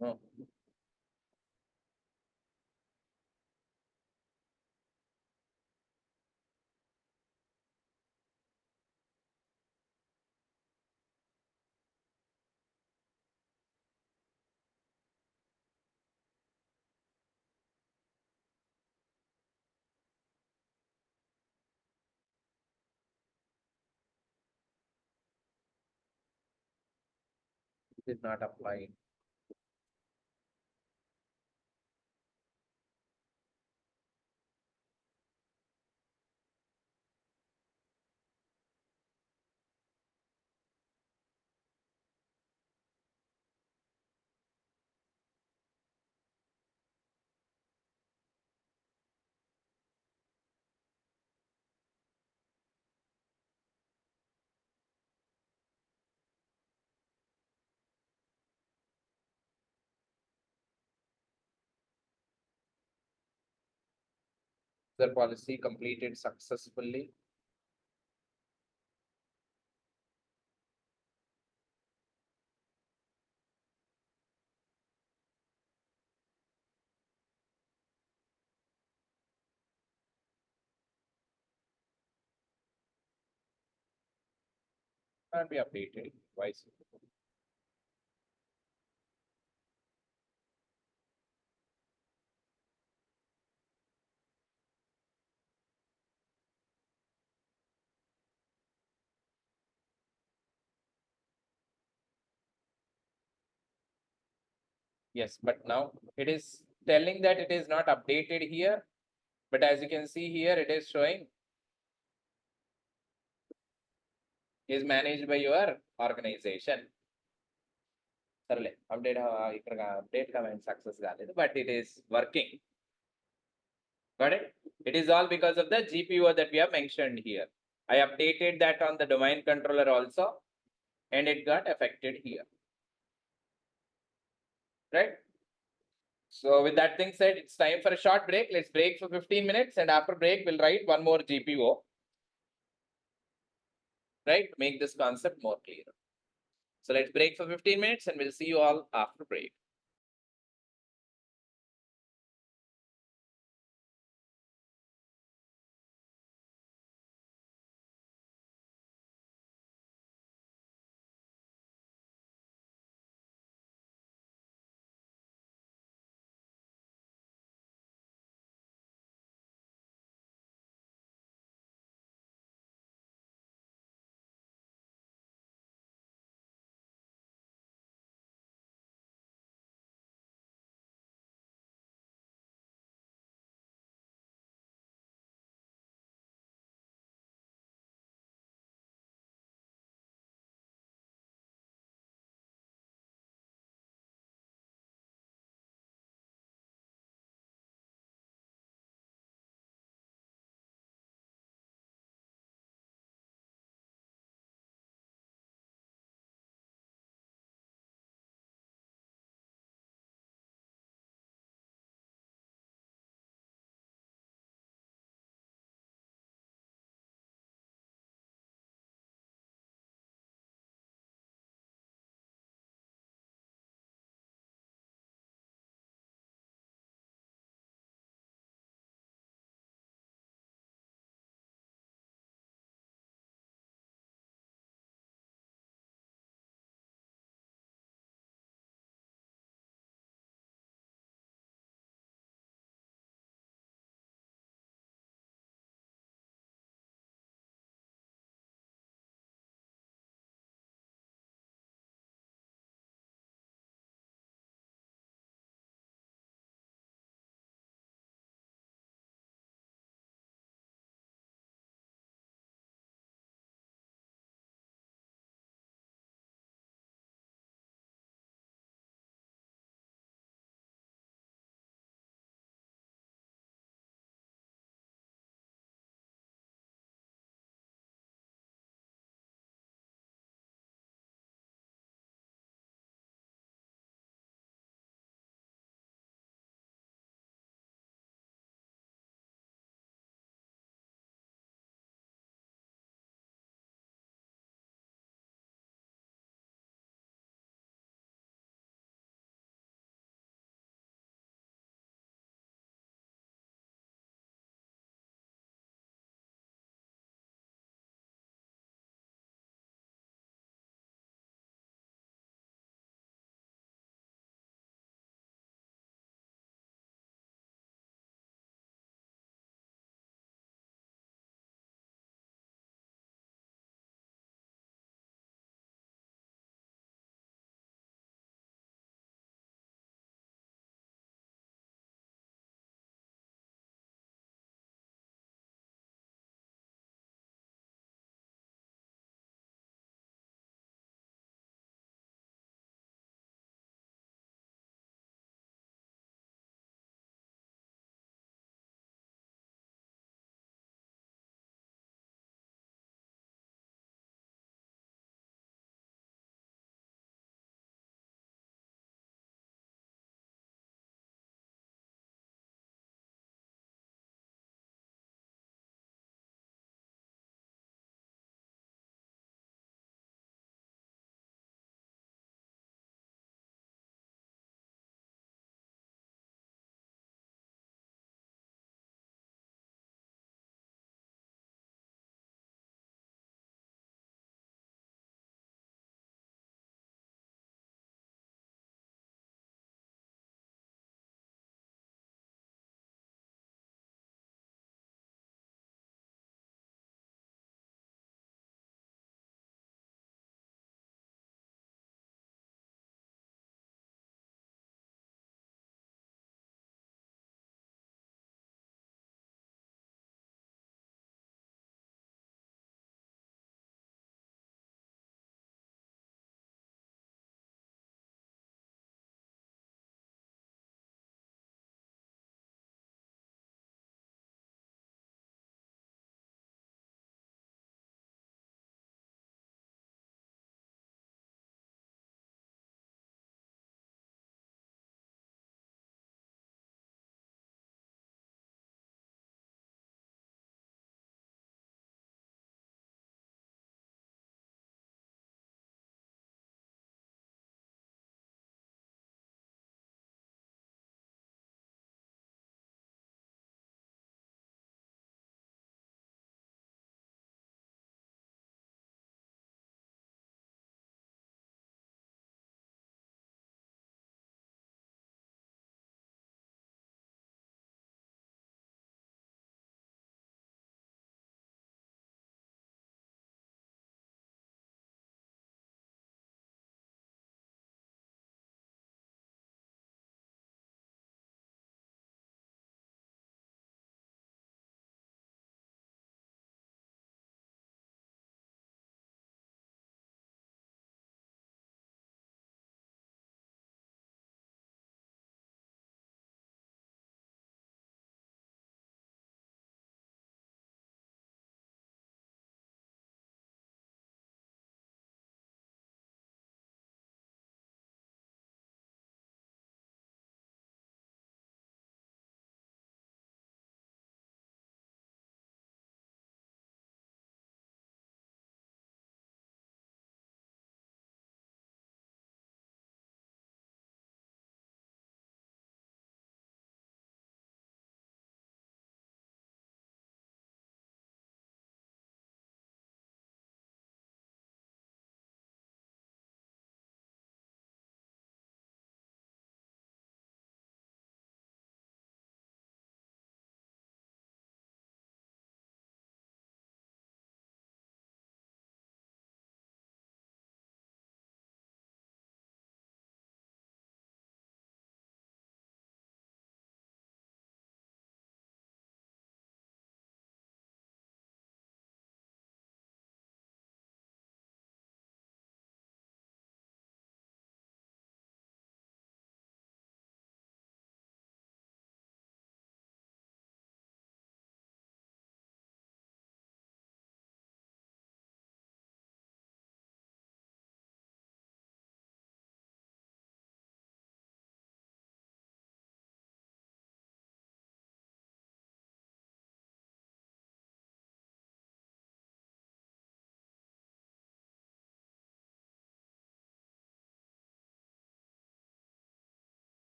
No. It is not applied. The policy completed successfully. Can't be updated. Why so? Yes, but now it is telling that it is not updated here, but as you can see here, it is showing is managed by your organization. సరేలే update ఇక్కడ update comment success కాలేదు, but it is working. Got it? It is all because of the GPO that we have mentioned here. I updated that on the domain controller also, and it got affected here. Right? So with that thing said, it's time for a short break. Let's break for 15 minutes, and after break, we'll write one more GPO. Right? To make this concept more clear. So let's break for 15 minutes, and we'll see you all after break.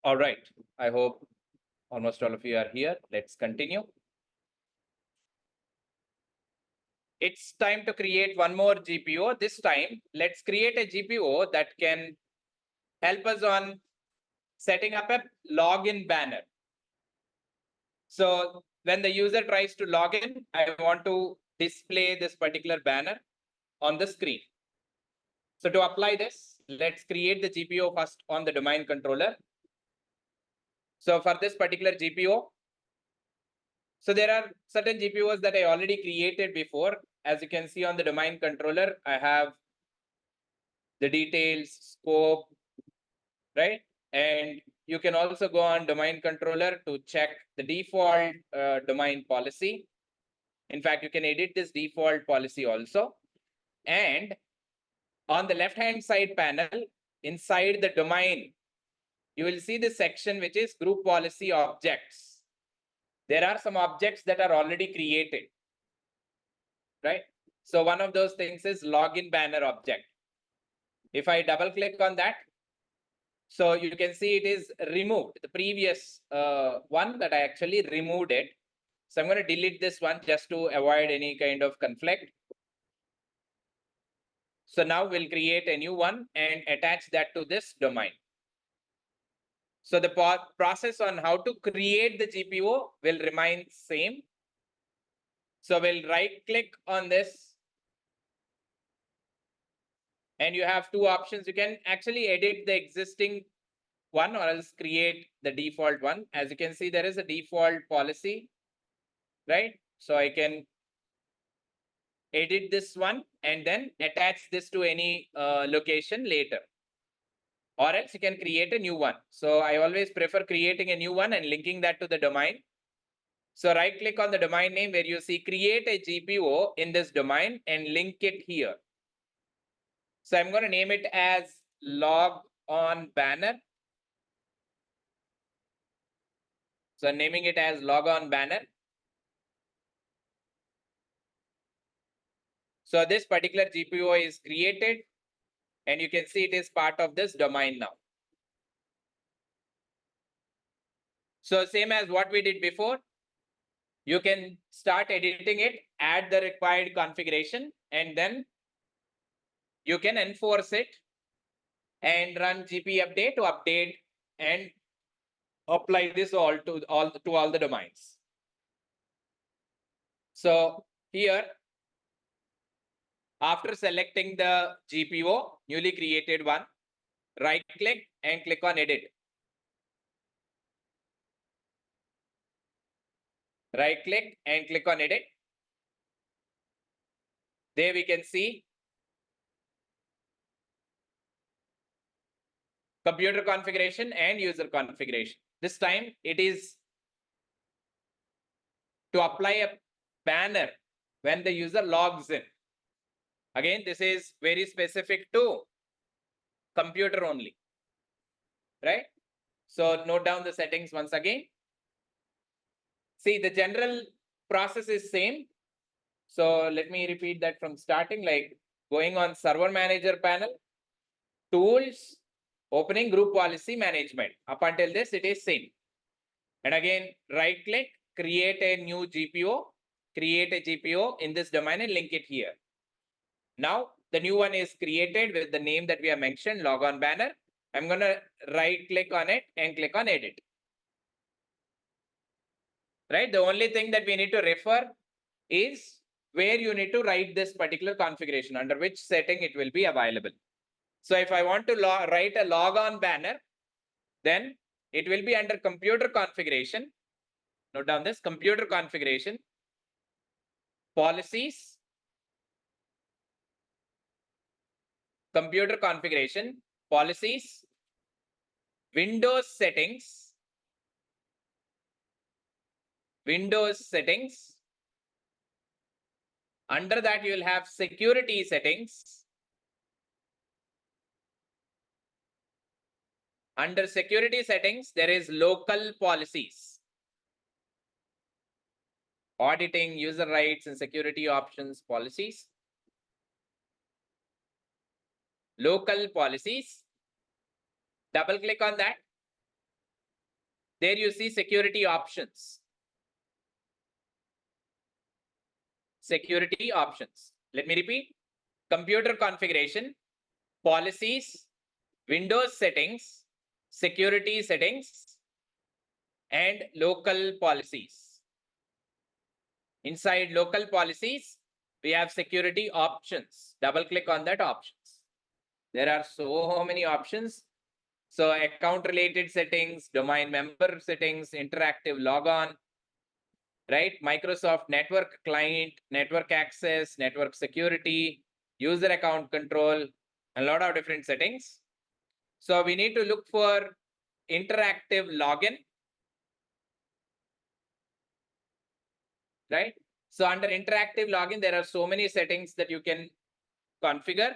All right. I hope almost all of you are here. Let's continue. It's time to create one more GPO. This time, let's create a GPO that can help us on setting up a login banner. So when the user tries to log in, I want to display this particular banner on the screen. So to apply this, let's create the GPO first on the domain controller. So for this particular GPO, so there are certain GPOs that I already created before. As you can see on the domain controller, I have the details, scope, right? And you can also go on domain controller to check the default domain policy. In fact, you can edit this default policy also. And on the left-hand side panel, inside the domain, you will see the section which is group policy objects. There are some objects that are already created, right? So one of those things is login banner object. If I double click on that, so you can see it is removed. The previous one that I actually removed it. So I'm going to delete this one just to avoid any kind of conflict. So now we'll create a new one and attach that to this domain. So the process on how to create the GPO will remain same. So we'll right click on this. And you have two options. You can actually edit the existing one or else create the default one. As you can see, there is a default policy, right? So I can edit this one and then attach this to any location later. Or else you can create a new one. So I always prefer creating a new one and linking that to the domain. So right click on the domain name where you see create a GPO in this domain and link it here. So I'm going to name it as log on banner. So naming it as log on banner. So this particular GPO is created and you can see it is part of this domain now. So same as what we did before, you can start editing it, add the required configuration, and then you can enforce it and run GP update to update and apply this all to all the domains. So here, after selecting the GPO, newly created one, right click and click on edit. Right click and click on edit. There we can see computer configuration and user configuration. This time it is to apply a banner when the user logs in. Again, this is very specific to computer only, right? So note down the settings once again. See, the general process is same. So let me repeat that from starting, like going on server manager panel, tools, opening group policy management. Up until this, it is same. And again, right click, create a new GPO, create a GPO in this domain and link it here. Now, the new one is created with the name that we have mentioned, logon banner. I'm going to right click on it and click on edit. Right? The only thing that we need to refer is where you need to write this particular configuration, under which setting it will be available. So if I want to write a logon banner, then it will be under computer configuration. Note down this computer configuration, policies, computer configuration, policies, Windows settings, Windows settings. Under that, you will have security settings. Under security settings, there is local policies. Auditing, user rights, and security options policies. Local policies. Double click on that. There you see security options. Security options. Let me repeat. Computer configuration, policies, Windows settings, security settings, and local policies. Inside local policies, we have security options. Double click on that options. There are so many options. So account related settings, domain member settings, interactive logon, right? Microsoft network client, network access, network security, user account control, a lot of different settings. So we need to look for interactive login, right? So under interactive login, there are so many settings that you can configure.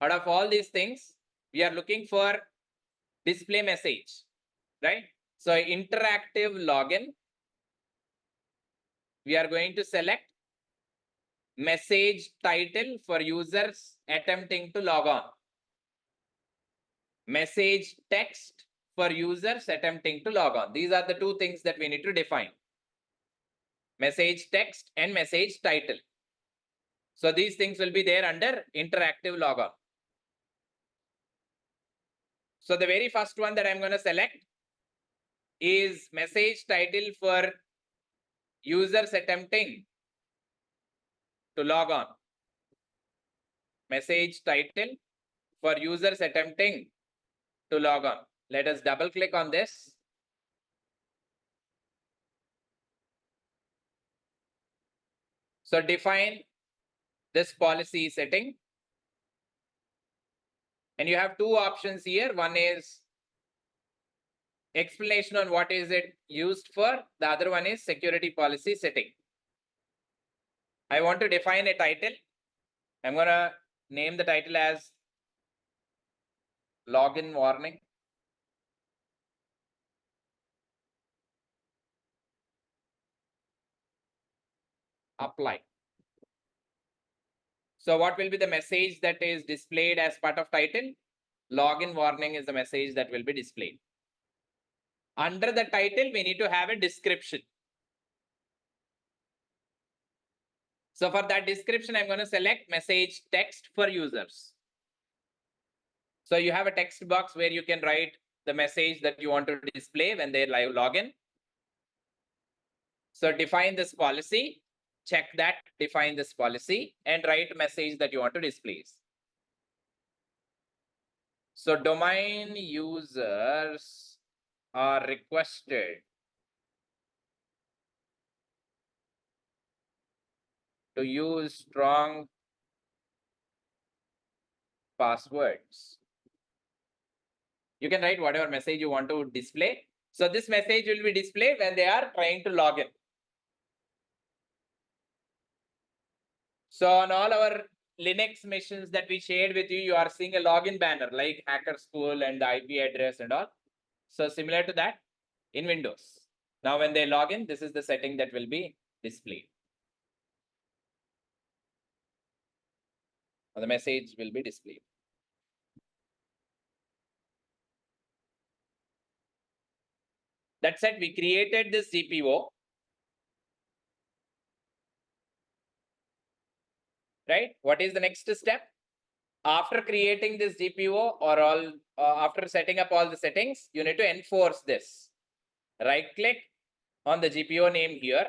Out of all these things, we are looking for display message, right? So interactive login, we are going to select message title for users attempting to log on. Message text for users attempting to log on. These are the two things that we need to define. Message text and message title. So these things will be there under interactive logon. So the very first one that I'm going to select is message title for users attempting to log on. Message title for users attempting to log on. Let us double click on this. So define this policy setting. And you have two options here. One is explanation on what is it used for. The other one is security policy setting. I want to define a title. I'm going to name the title as login warning. Apply. So what will be the message that is displayed as part of title? Login warning is the message that will be displayed. Under the title, we need to have a description. So for that description, I'm going to select message text for users. So you have a text box where you can write the message that you want to display when they log in. So define this policy, check that, define this policy, and write a message that you want to display. So domain users are requested to use strong passwords. You can write whatever message you want to display. So this message will be displayed when they are trying to log in. So on all our Linux missions that we shared with you, you are seeing a login banner like Hacker School and the IP address and all. So similar to that in Windows. Now when they log in, this is the setting that will be displayed. Or the message will be displayed. That said, we created this GPO. Right? What is the next step? After creating this GPO or all, after setting up all the settings, you need to enforce this. Right click on the GPO name here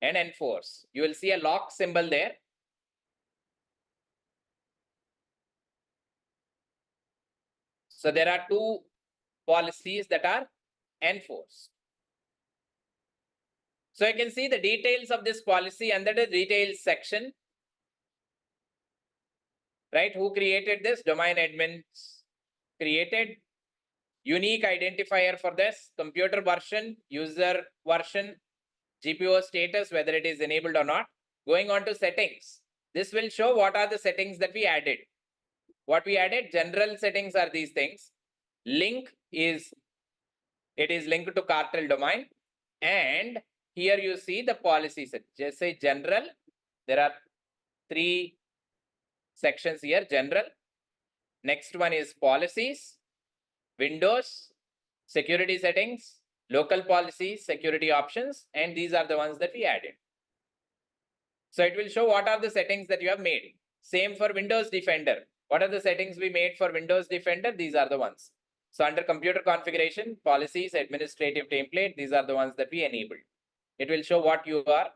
and enforce. You will see a lock symbol there. So there are two policies that are enforced. So you can see the details of this policy under the details section. Right? Who created this? Domain admins created. Unique identifier for this, computer version, user version, GPO status, whether it is enabled or not. Going on to settings. This will show what are the settings that we added. What we added, general settings are these things. Link is, it is linked to cartel domain. And here you see the policy set. Just say general. There are three sections here, general. Next one is policies, Windows, security settings, local policies, security options, and these are the ones that we added. So it will show what are the settings that you have made. Same for Windows Defender. What are the settings we made for Windows Defender? These are the ones. So under computer configuration, policies, administrative template, these are the ones that we enabled. It will show what you are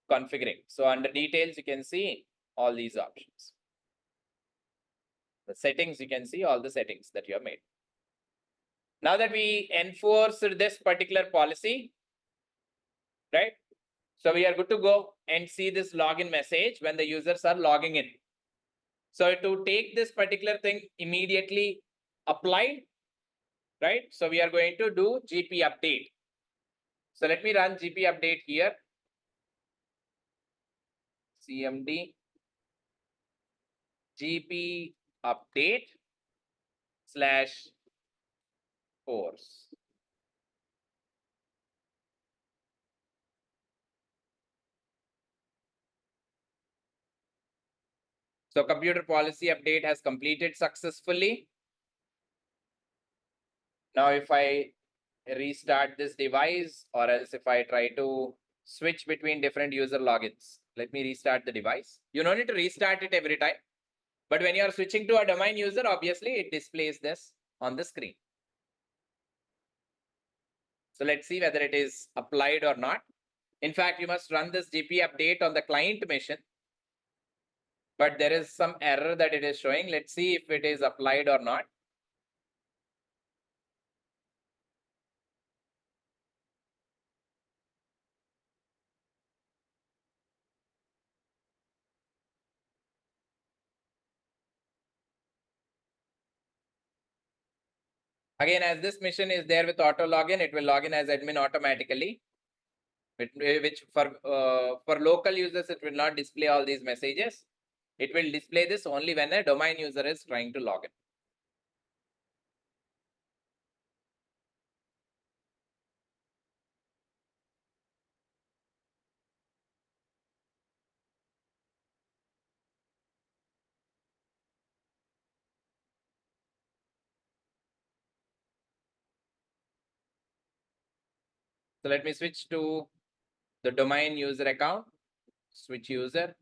configuring. So under details, you can see all these options. The settings, you can see all the settings that you have made. Now that we enforced this particular policy, right? So we are good to go and see this login message when the users are logging in. So to take this particular thing immediately applied, right? So we are going to do GP update. So let me run GP update here. CMD GP update / course. So computer policy update has completed successfully. Now, if I restart this device, or else if I try to switch between different user logins, let me restart the device. You don't need to restart it every time. But when you are switching to a domain user, obviously it displays this on the screen. So let's see whether it is applied or not. In fact, you must run this GP update on the client machine. But there is some error that it is showing. Let's see if it is applied or not. Again, as this mission is there with auto login, it will log in as admin automatically. Which for local users, it will not display all these messages. It will display this only when a domain user is trying to log in. So let me switch to the domain user account, switch user.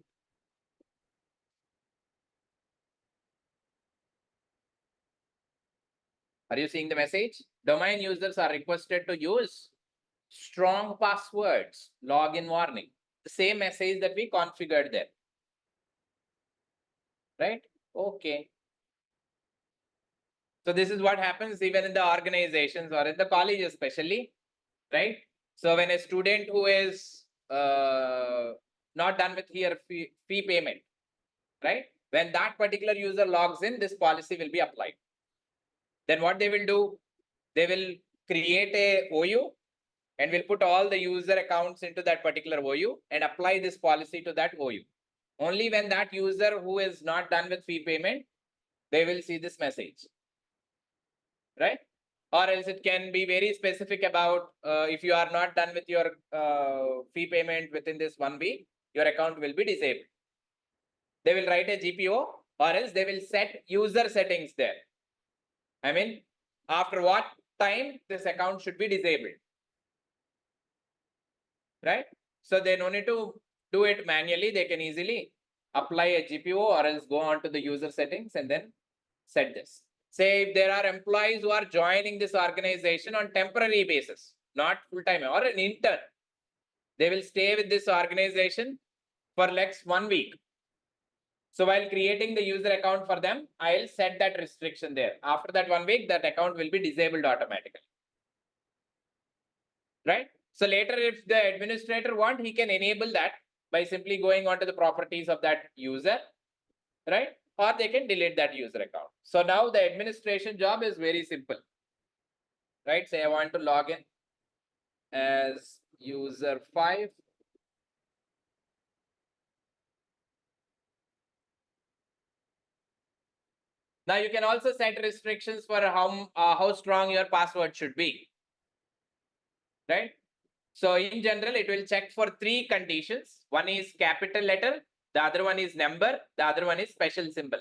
Are you seeing the message? Domain users are requested to use strong passwords, login warning. The same message that we configured there. Right? Okay. So this is what happens even in the organizations or in the college especially, right? So when a student who is not done with her fee payment, right? When that particular user logs in, this policy will be applied. Then what they will do, they will create a OU and will put all the user accounts into that particular OU and apply this policy to that OU. Only when that user who is not done with fee payment, they will see this message, right? Or else it can be very specific about if you are not done with your fee payment within this 1 week, your account will be disabled. They will write a GPO, or else they will set user settings there. I mean, after what time this account should be disabled, right? So they don't need to do it manually. They can easily apply a GPO or else go on to the user settings and then set this. Say if there are employees who are joining this organization on temporary basis, not full-time or an intern, they will stay with this organization for next 1 week. So while creating the user account for them, I'll set that restriction there. After that 1 week, that account will be disabled automatically. Right? So later, if the administrator want, he can enable that by simply going on to the properties of that user, right? Or they can delete that user account. So now the administration job is very simple, right? Say I want to log in as user 5. Now you can also set restrictions for how strong your password should be, right? So in general, it will check for 3 conditions. One is capital letter, the other one is number, the other one is special symbol,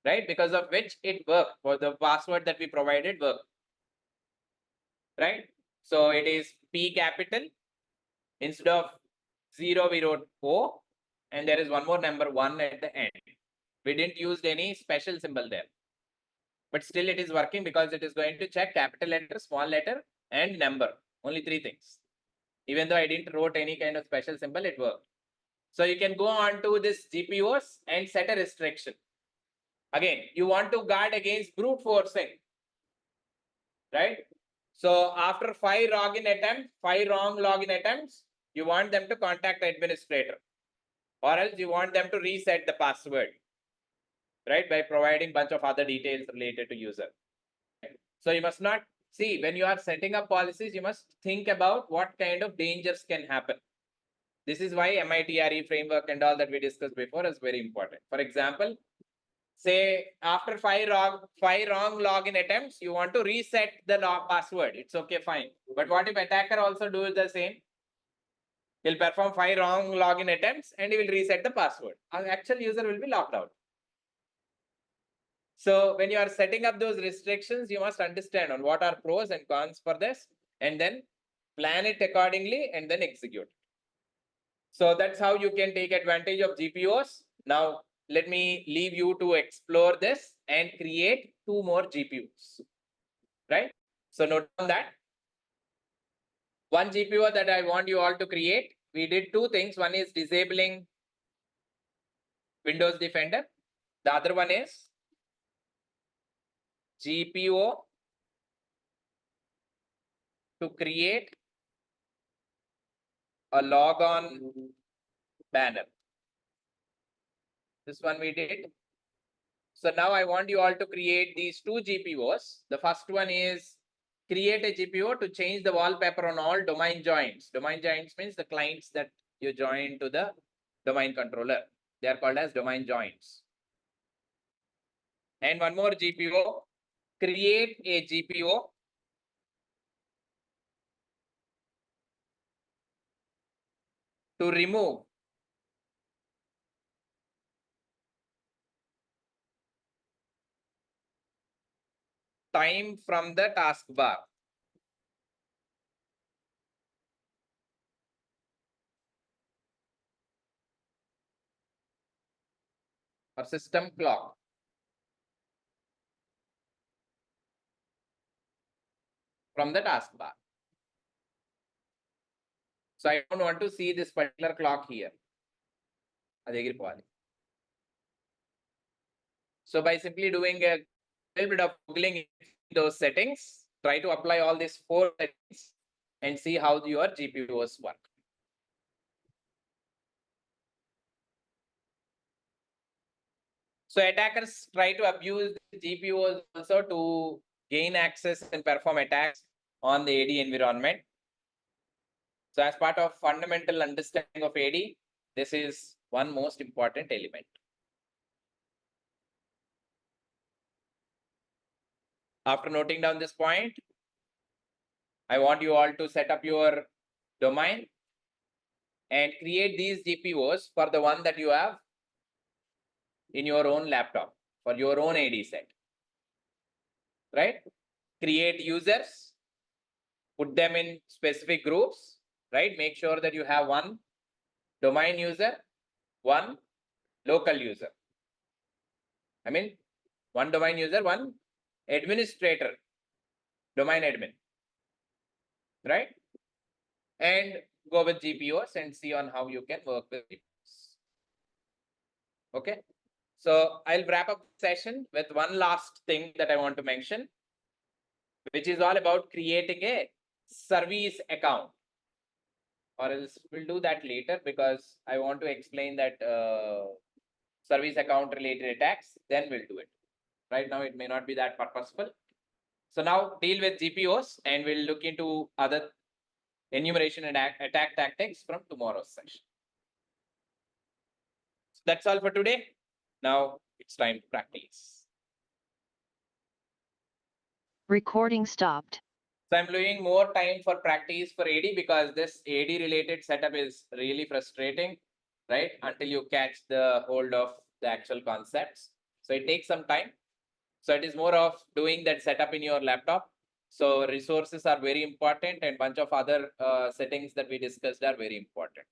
right? Because of which it worked, for the password that we provided worked. right? So it is P capital. Instead of 0, we wrote O, and there is one more number 1 at the end. We didn't use any special symbol there. But still it is working because it is going to check capital letter, small letter, and number. Only 3 things. Even though I didn't wrote any kind of special symbol, it worked. So you can go on to this GPOs and set a restriction. Again, you want to guard against brute forcing, right? So after 5 login attempts, 5 wrong login attempts, you want them to contact administrator, or else you want them to reset the password, right? By providing bunch of other details related to user. So you must not see, when you are setting up policies, you must think about what kind of dangers can happen. This is why MITRE framework and all that we discussed before is very important. For example, say after 5 wrong login attempts, you want to reset the password. It's okay, fine. But what if attacker also do the same? He'll perform 5 wrong login attempts and he will reset the password. Our actual user will be locked out. So when you are setting up those restrictions, you must understand on what are pros and cons for this, and then plan it accordingly and then execute. So that's how you can take advantage of GPOs. Now, let me leave you to explore this and create 2 more GPUs, right? So note down that. One GPU that I want you all to create, we did 2 things. One is disabling Windows Defender. The other one is GPU to create a logon banner. This one we did. So now I want you all to create these 2 GPUs. The first one is create a GPU to change the wallpaper on all domain joins. Domain joins means the clients that you join to the domain controller. They are called as domain joins. And one more GPU, create a GPU to remove time from the taskbar. Or system clock. From the taskbar. So I don't want to see this particular clock here. So by simply doing a little bit of googling in those settings, try to apply all these 4 settings and see how your GPUs work. So attackers try to abuse the GPUs also to gain access and perform attacks on the AD environment. So as part of fundamental understanding of AD, this is one most important element. After noting down this point, I want you all to set up your domain and create these GPUs for the one that you have in your own laptop, for your own AD set, right? Create users, put them in specific groups, right? Make sure that you have one domain user, one local user. I mean, one domain user, one administrator, domain admin, right? And go with GPUs and see on how you can work with GPUs. Okay. So I'll wrap up the session with one last thing that I want to mention, which is all about creating a service account. Or else we'll do that later because I want to explain that service account related attacks, then we'll do it. Right now, it may not be that purposeful. So now deal with GPOs and we'll look into other enumeration and attack tactics from tomorrow's session. So that's all for today. Now it's time to practice. Recording stopped. So I'm leaving more time for practice for AD because this AD related setup is really frustrating, right? Until you catch the hold of the actual concepts. So it takes some time. So it is more of doing that setup in your laptop. So resources are very important, and bunch of other settings that we discussed are very important.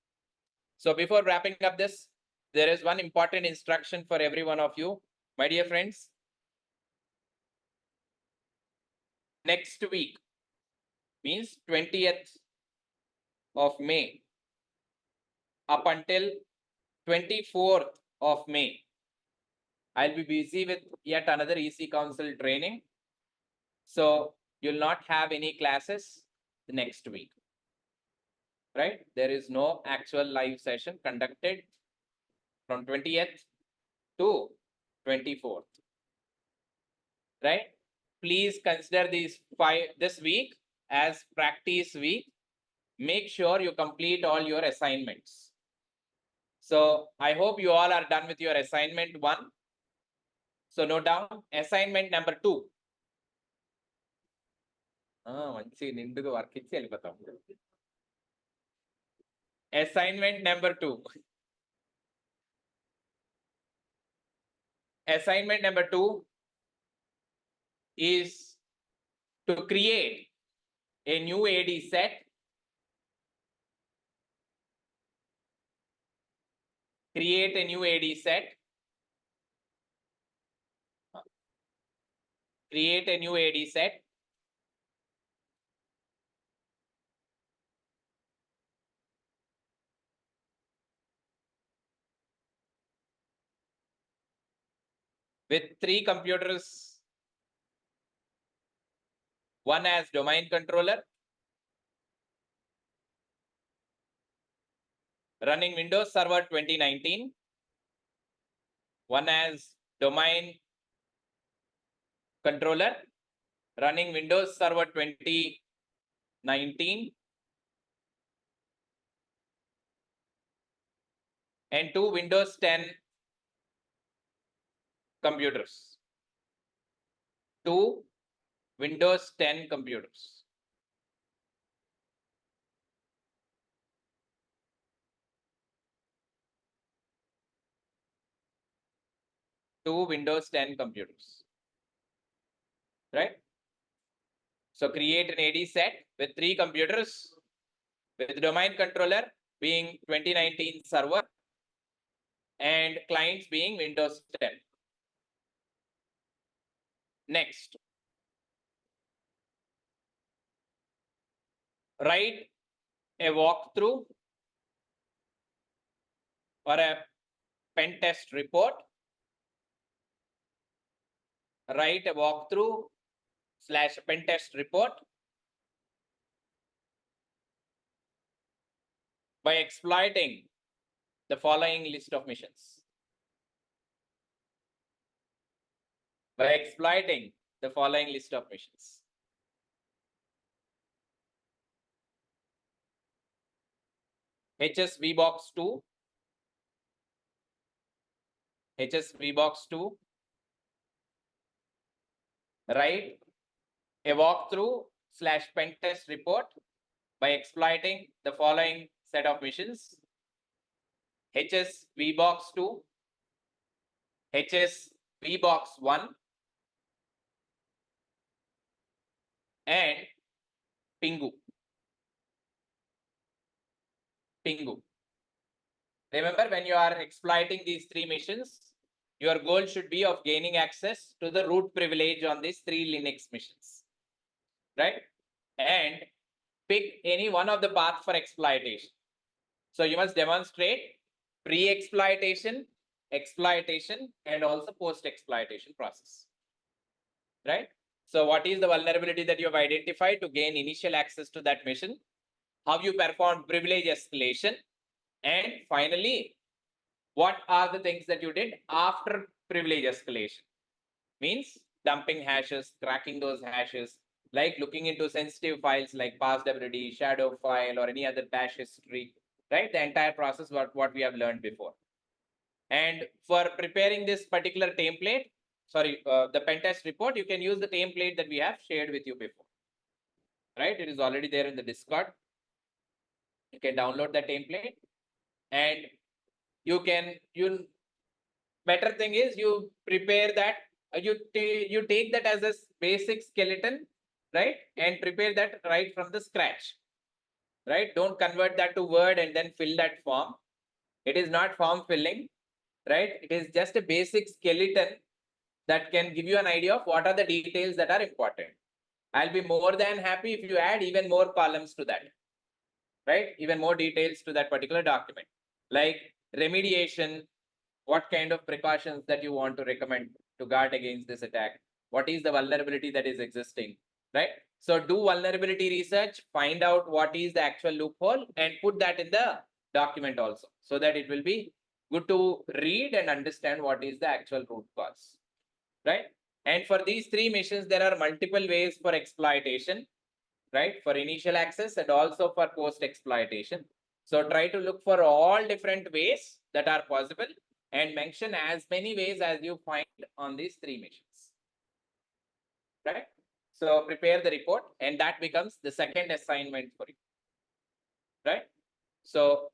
So before wrapping up this, there is one important instruction for every one of you, my dear friends. Next week means 20th of May up until 24th of May. I'll be busy with yet another EC Council training. So you'll not have any classes the next week, right? There is no actual live session conducted from 20th to 24th, right? Please consider this week as practice week. Make sure you complete all your assignments. So I hope you all are done with your assignment 1. So note down assignment number 2. మంచి నిండుగా work ఇచ్చి వెళ్ళిపోతాం. Assignment number 2. Assignment number 2 is to create a new AD set. Create a new AD set. Create a new AD set. With 3 computers, one as domain controller, running Windows Server 2019, one as domain controller, running Windows Server 2019, and 2 Windows 10 computers. 2 Windows 10 computers. Two Windows 10 computers, right? So create an AD set with 3 computers with domain controller being 2019 server and clients being Windows 10. Next, write a walkthrough or a pen test report. Write a walkthrough / pen test report by exploiting the following list of missions. By exploiting the following list of missions. HSVBox 2, HSVBox 2, write a walkthrough / pen test report by exploiting the following set of missions. HSVBox 2, HSVBox 1, and Pingu. Pingu. Remember, when you are exploiting these 3 missions, your goal should be of gaining access to the root privilege on these 3 Linux missions, right? And pick any one of the paths for exploitation. So you must demonstrate pre-exploitation, exploitation, and also post-exploitation process, right? So what is the vulnerability that you have identified to gain initial access to that mission? How you perform privilege escalation? And finally, what are the things that you did after privilege escalation? Means dumping hashes, cracking those hashes, like looking into sensitive files like passwd, shadow file, or any other bash history, right? The entire process, what we have learned before. And for preparing this particular template, the pen test report, you can use the template that we have shared with you before, right? It is already there in the Discord. You can download the template, and better thing is you prepare that, you take that as a basic skeleton right? And prepare that right from the scratch, right? Don't convert that to Word and then fill that form. It is not form filling, right? It is just a basic skeleton that can give you an idea of what are the details that are important. I'll be more than happy if you add even more columns to that, right? Even more details to that particular document, like remediation, what kind of precautions that you want to recommend to guard against this attack, what is the vulnerability that is existing, right? So do vulnerability research, find out what is the actual loophole and put that in the document also, so that it will be good to read and understand what is the actual root cause, right? And for these three missions, there are multiple ways for exploitation, right? For initial access and also for post exploitation. So try to look for all different ways that are possible and mention as many ways as you find on these three missions, right? So prepare the report and that becomes the second assignment for you, right? So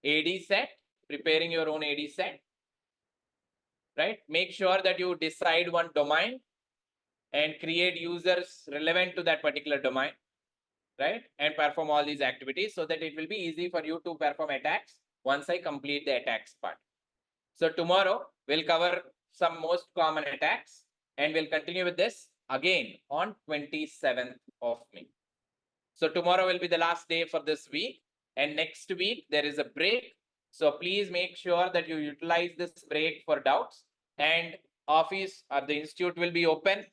AD set, preparing your own AD set, right? Make sure that you decide one domain and create users relevant to that particular domain, right? And perform all these activities so that it will be easy for you to perform attacks once I complete the attacks part. So tomorrow we'll cover some most common attacks and we'll continue with this again on 27th of May. So tomorrow will be the last day for this week and next week there is a break. So please make sure that you utilize this break for doubts, and office or the institute will be open,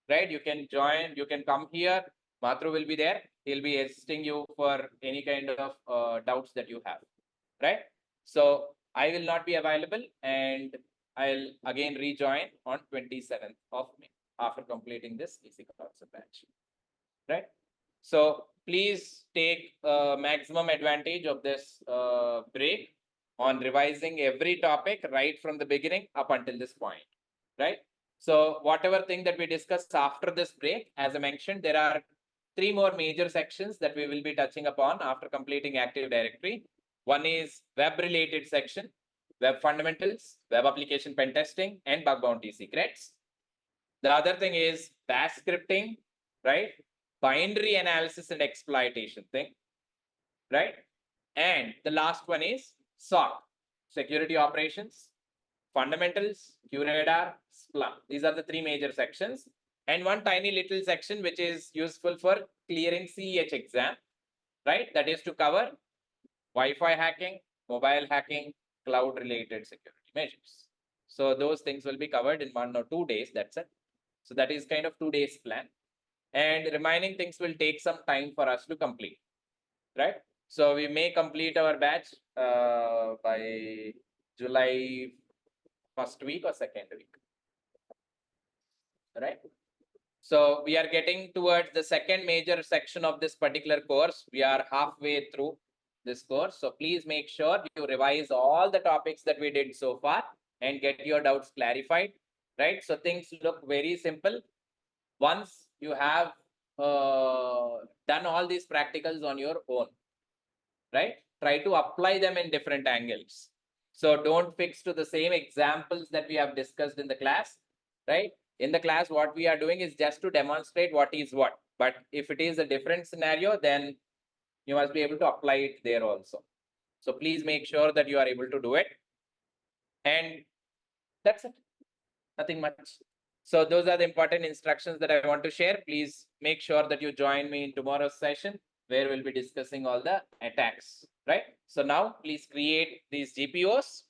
right? You can join, you can come here. Matru will be there. He'll be assisting you for any kind of doubts that you have, right? So I will not be available and I'll again rejoin on 27th of May after completing this EC Council batch, right? So please take maximum advantage of this break on revising every topic right from the beginning up until this point, right? So whatever thing that we discussed after this break, as I mentioned, there are three more major sections that we will be touching upon after completing Active Directory. One is web related section, web fundamentals, web application pen testing, and bug bounty secrets. The other thing is bash scripting, right? Binary analysis and exploitation thing, right? And the last one is SOC, security operations, fundamentals, QRadar, Splunk. These are the three major sections. And one tiny little section which is useful for clearing CEH exam, right? That is to cover Wi-Fi hacking, mobile hacking, cloud related security measures. So those things will be covered in 1 or 2 days. That's it. So that is kind of 2 days plan. And remaining things will take some time for us to complete, right? So we may complete our batch by July first week or second week, right? So we are getting towards the second major section of this particular course. We are halfway through this course. So please make sure you revise all the topics that we did so far and get your doubts clarified, right? So things look very simple. Once you have done all these practicals on your own, right? Try to apply them in different angles. So don't fix to the same examples that we have discussed in the class, right? In the class, what we are doing is just to demonstrate what is what. But if it is a different scenario, then you must be able to apply it there also. So please make sure that you are able to do it. And that's it. Nothing much. So those are the important instructions that I want to share. Please make sure that you join me in tomorrow's session where we'll be discussing all the attacks, right? So now please create these GPOs